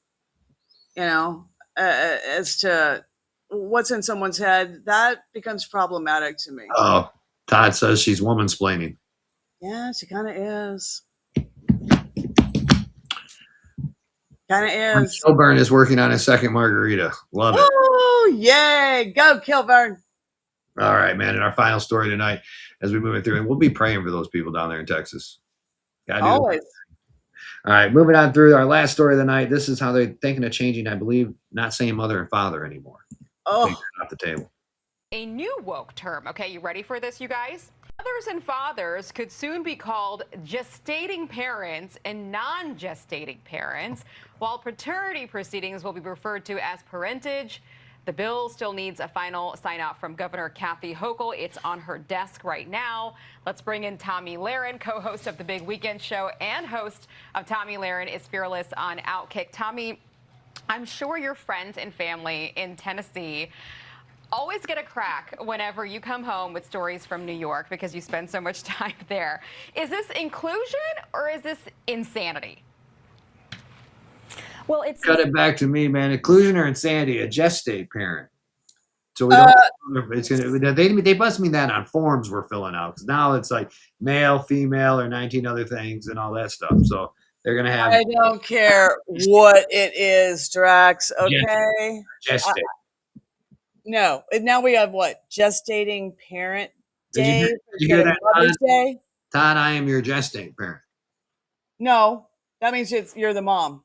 as to what's in someone's head, that becomes problematic to me. Oh, Todd says she's woman-splaining. Yeah, she kind of is. Kind of is. Kilburn is working on his second margarita. Love it. Oh, yay. Go, Kilburn. All right, man. And our final story tonight, as we move it through, and we'll be praying for those people down there in Texas. Always. All right, moving on through our last story of the night. This is how they're thinking of changing, I believe, not saying mother and father anymore. Oh. Off the table. A new woke term. Okay, you ready for this, you guys? Mothers and fathers could soon be called gestating parents and non-gestating parents, while paternity proceedings will be referred to as parentage. The bill still needs a final sign-off from Governor Kathy Hochul. It's on her desk right now. Let's bring in Tommy Lahren, co-host of The Big Weekend Show and host of Tommy Lahren is Fearless on Outkick. Tommy, I'm sure your friends and family in Tennessee always get a crack whenever you come home with stories from New York because you spend so much time there. Is this inclusion or is this insanity? Well, it's Cut it back to me, man. Inclusion or insanity? A gestate parent. So we don't. It's gonna. They must mean that on forms we're filling out, because now it's like male, female, or 19 other things and all that stuff. So they're gonna have. I don't care what it is, Drax. Okay. Gestate. No. Now we have what? Gestating parent day. Did you hear that, Mother's Day? Todd, I am your gestate parent. No, that means you're the mom.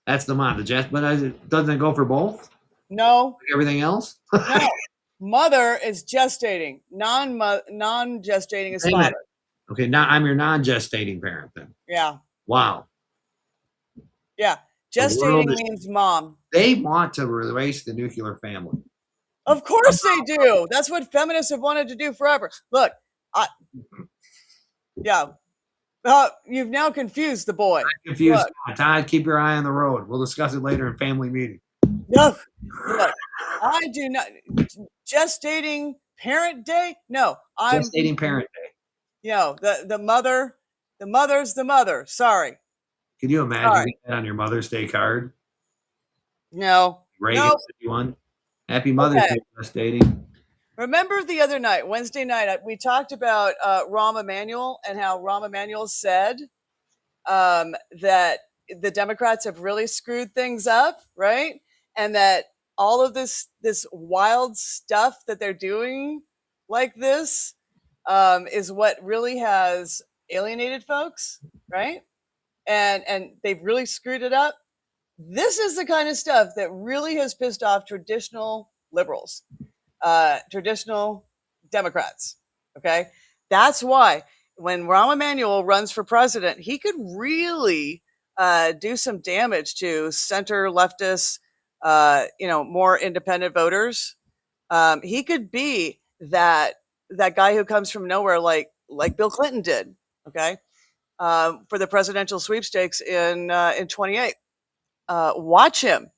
That's the mom. But doesn't it go for both? No. Like everything else? No. Mother is gestating. Non-gestating is father. Okay, now I'm your non-gestating parent then. Yeah. Wow. Yeah. Gestating means mom. They want to erase the nuclear family. Of course they do. That's what feminists have wanted to do forever. Look, you've now confused the boy. I'm confused. Look. Todd, keep your eye on the road. We'll discuss it later in family meeting. No, look, I do not. Gestating parent day? No, I'm gestating parent day. The mother's the mother. Sorry. Can you imagine that on your Mother's Day card? No. Reagan Nope. 51. Happy Mother's Day, gestating. Remember the other night, Wednesday night, we talked about Rahm Emanuel and how Rahm Emanuel said that the Democrats have really screwed things up, right? And that all of this wild stuff that they're doing like this is what really has alienated folks, right? And they've really screwed it up. This is the kind of stuff that really has pissed off traditional liberals, traditional Democrats. Okay. That's why when Rahm Emanuel runs for president, he could really do some damage to center leftists, more independent voters. He could be that guy who comes from nowhere, like Bill Clinton did. Okay. For the presidential sweepstakes in 28. Watch him.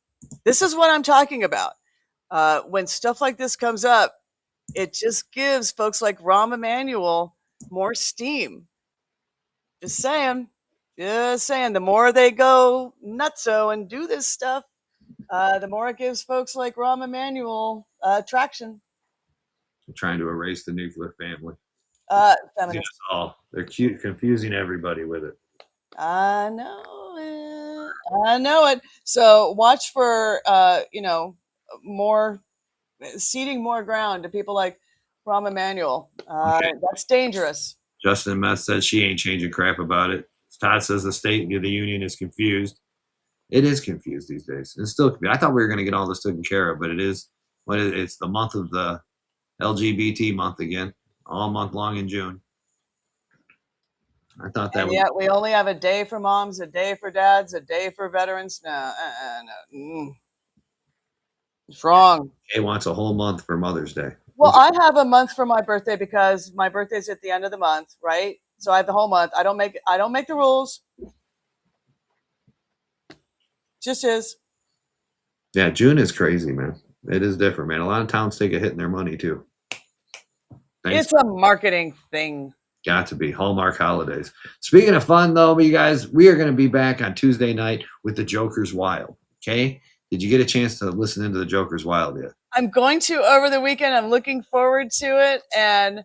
This is what I'm talking about. When stuff like this comes up, it just gives folks like Rahm Emanuel more steam. Just saying. The more they go nutso and do this stuff, the more it gives folks like Rahm Emanuel traction. They're trying to erase the nuclear family. Feminists. They're cute, confusing everybody with it. I know it. So watch for more ceding more ground to people like Rahm Emanuel. That's dangerous. Justin Meth says she ain't changing crap about it. Todd says the state of the union is confused. It is confused these days. It's still confused. I thought we were going to get all this taken care of, but it is. It's the month of the LGBT month again, all month long in June. I thought that. Yeah, we only have a day for moms, a day for dads, a day for veterans. No. It's wrong. Kay wants a whole month for Mother's Day. Well, I have a month for my birthday because my birthday's at the end of the month, right? So I have the whole month. I don't make the rules. Just is. Yeah, June is crazy, man. It is different, man. A lot of towns take a hit in their money too. It's a marketing thing. Got to be Hallmark holidays. Speaking of fun, though, you guys, we are going to be back on Tuesday night with the Joker's Wild. Okay? Did you get a chance to listen into the Joker's Wild yet? I'm going to over the weekend. I'm looking forward to it. And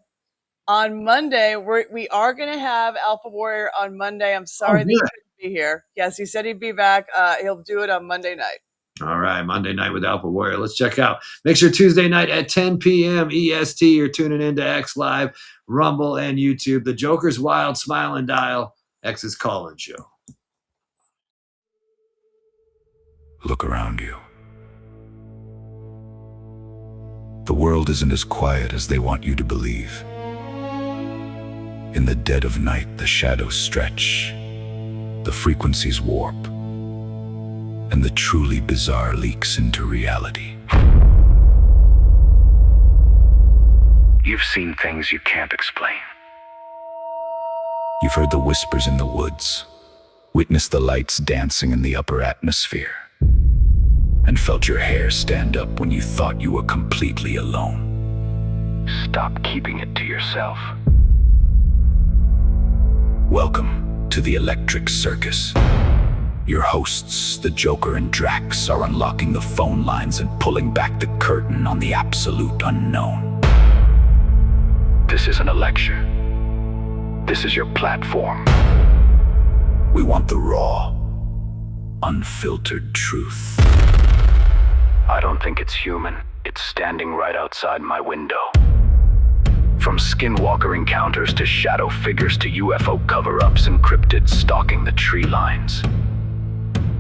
on Monday, we are going to have Alpha Warrior on Monday. I'm sorry that he couldn't be here. Yes, he said he'd be back. He'll do it on Monday night. All right, Monday night with Alpha Warrior. Let's check out. Make sure Tuesday night at 10 p.m. EST, you're tuning into X Live, Rumble, and YouTube. The Joker's Wild, Smile and Dial, X's Call-In Show. Look around you. The world isn't as quiet as they want you to believe. In the dead of night, the shadows stretch, the frequencies warp, and the truly bizarre leaks into reality. You've seen things you can't explain. You've heard the whispers in the woods, witnessed the lights dancing in the upper atmosphere, and felt your hair stand up when you thought you were completely alone. Stop keeping it to yourself. Welcome to the Electric Circus. Your hosts, the Joker and Drax, are unlocking the phone lines and pulling back the curtain on the absolute unknown. This isn't a lecture. This is your platform. We want the raw, unfiltered truth. I don't think it's human. It's standing right outside my window. From skinwalker encounters to shadow figures to UFO cover-ups and cryptids stalking the tree lines.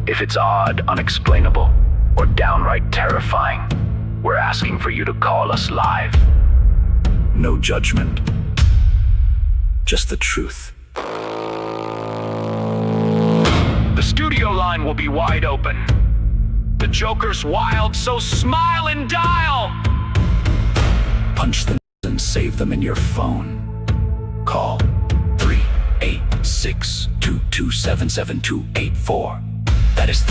If it's odd, unexplainable, or downright terrifying, we're asking for you to call us live. No judgment, just the truth. The studio line will be wide open. The Joker's wild, so smile and dial! Punch them and save them in your phone. Call 386-227-7284. That is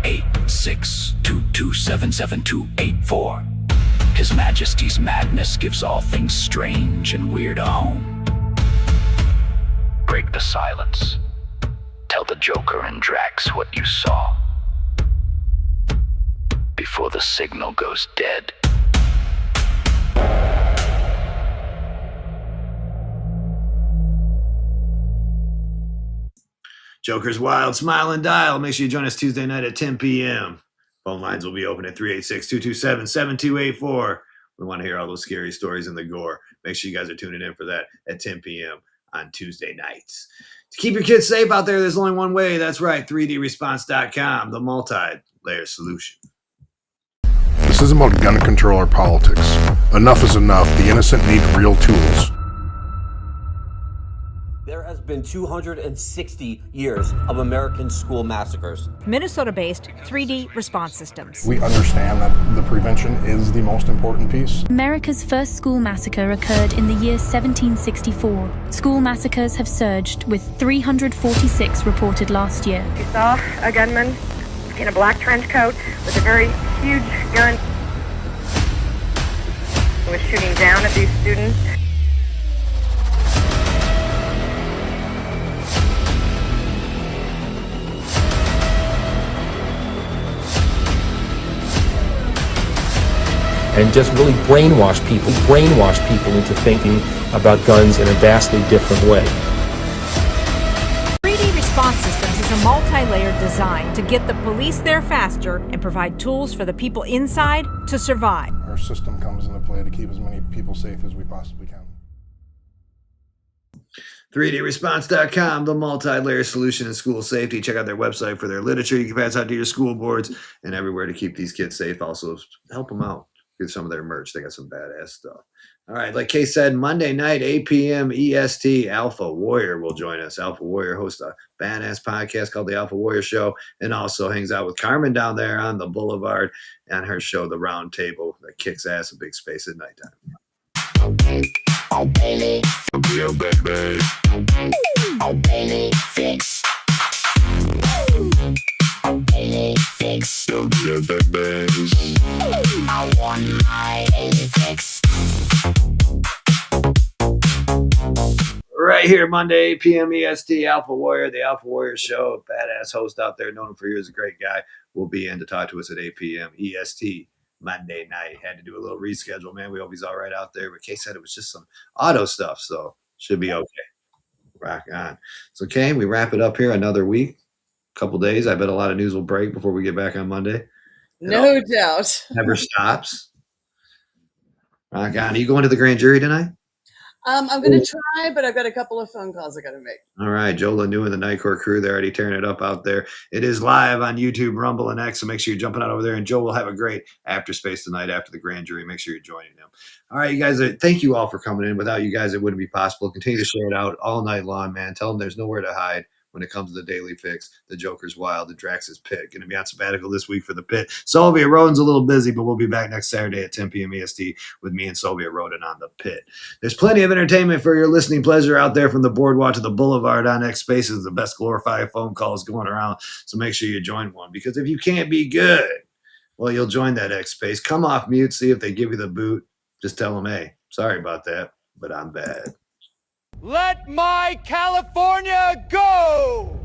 386-227-7284. His Majesty's madness gives all things strange and weird a home. Break the silence. Tell the Joker and Drax what you saw before the signal goes dead. Joker's Wild, Smile and Dial. Make sure you join us Tuesday night at 10 p.m. Phone lines will be open at 386-227-7284. We want to hear all those scary stories and the gore. Make sure you guys are tuning in for that at 10 p.m. on Tuesday nights. To keep your kids safe out there, there's only one way. That's right, 3dresponse.com, the multi-layer solution. This isn't about gun control or politics. Enough is enough. The innocent need real tools. There has been 260 years of American school massacres. Minnesota-based 3D Response Systems. We understand that the prevention is the most important piece. America's first school massacre occurred in the year 1764. School massacres have surged, with 346 reported last year. You saw a gunman in a black trench coat with a very huge gun. He was shooting down at these students. And just really brainwash people into thinking about guns in a vastly different way. 3D Response Systems is a multi-layered design to get the police there faster and provide tools for the people inside to survive. Our system comes into play to keep as many people safe as we possibly can. 3dresponse.com, the multi-layer solution in school safety. Check out their website for their literature you can pass out to your school boards and everywhere to keep these kids safe. Also, help them out. Get some of their merch. They got some badass stuff. All right, like Kay said, Monday night, 8 p.m. EST, Alpha Warrior will join us. Alpha Warrior hosts a badass podcast called The Alpha Warrior Show and also hangs out with Carmen down there on the boulevard on her show, The Round Table, that kicks ass in big space at nighttime. Oh, Daly. Daly Fix. Daly Fix. I want my Daly Fix. right here, Monday, 8 p.m. EST, Alpha Warrior, the Alpha Warrior Show. Badass host out there, known him for years, a great guy. Will be in to talk to us at 8 p.m. EST Monday night. Had to do a little reschedule, man. We hope he's all right out there. But Kay said it was just some auto stuff, so should be okay. Rock on. So, Kay, we wrap it up here. Another week, couple days. I bet a lot of news will break before we get back on Monday. No doubt. Never stops. Rock on. Are you going to the grand jury tonight? I'm going to try, but I've got a couple of phone calls I got to make. All right, Joe Lanu and the Night Court crew, they're already tearing it up out there. It is live on YouTube, Rumble, and X, so make sure you're jumping out over there. And Joe will have a great after space tonight after the grand jury. Make sure you're joining them. All right, you guys, thank you all for coming in. Without you guys, it wouldn't be possible. Continue to share it out all night long, man. Tell them there's nowhere to hide when it comes to the Daly Fix, the Joker's Wild, the Drax's Pit. Going to be on sabbatical this week for the Pit. Soviet Rodin's a little busy, but we'll be back next Saturday at 10 p.m. EST with me and Soviet Rodin on the Pit. There's plenty of entertainment for your listening pleasure out there, from the boardwalk to the boulevard on X Spaces. The best glorified phone calls going around, so make sure you join one. Because if you can't be good, well, you'll join that X Space. Come off mute, see if they give you the boot. Just tell them, hey, sorry about that, but I'm bad. Let my California go!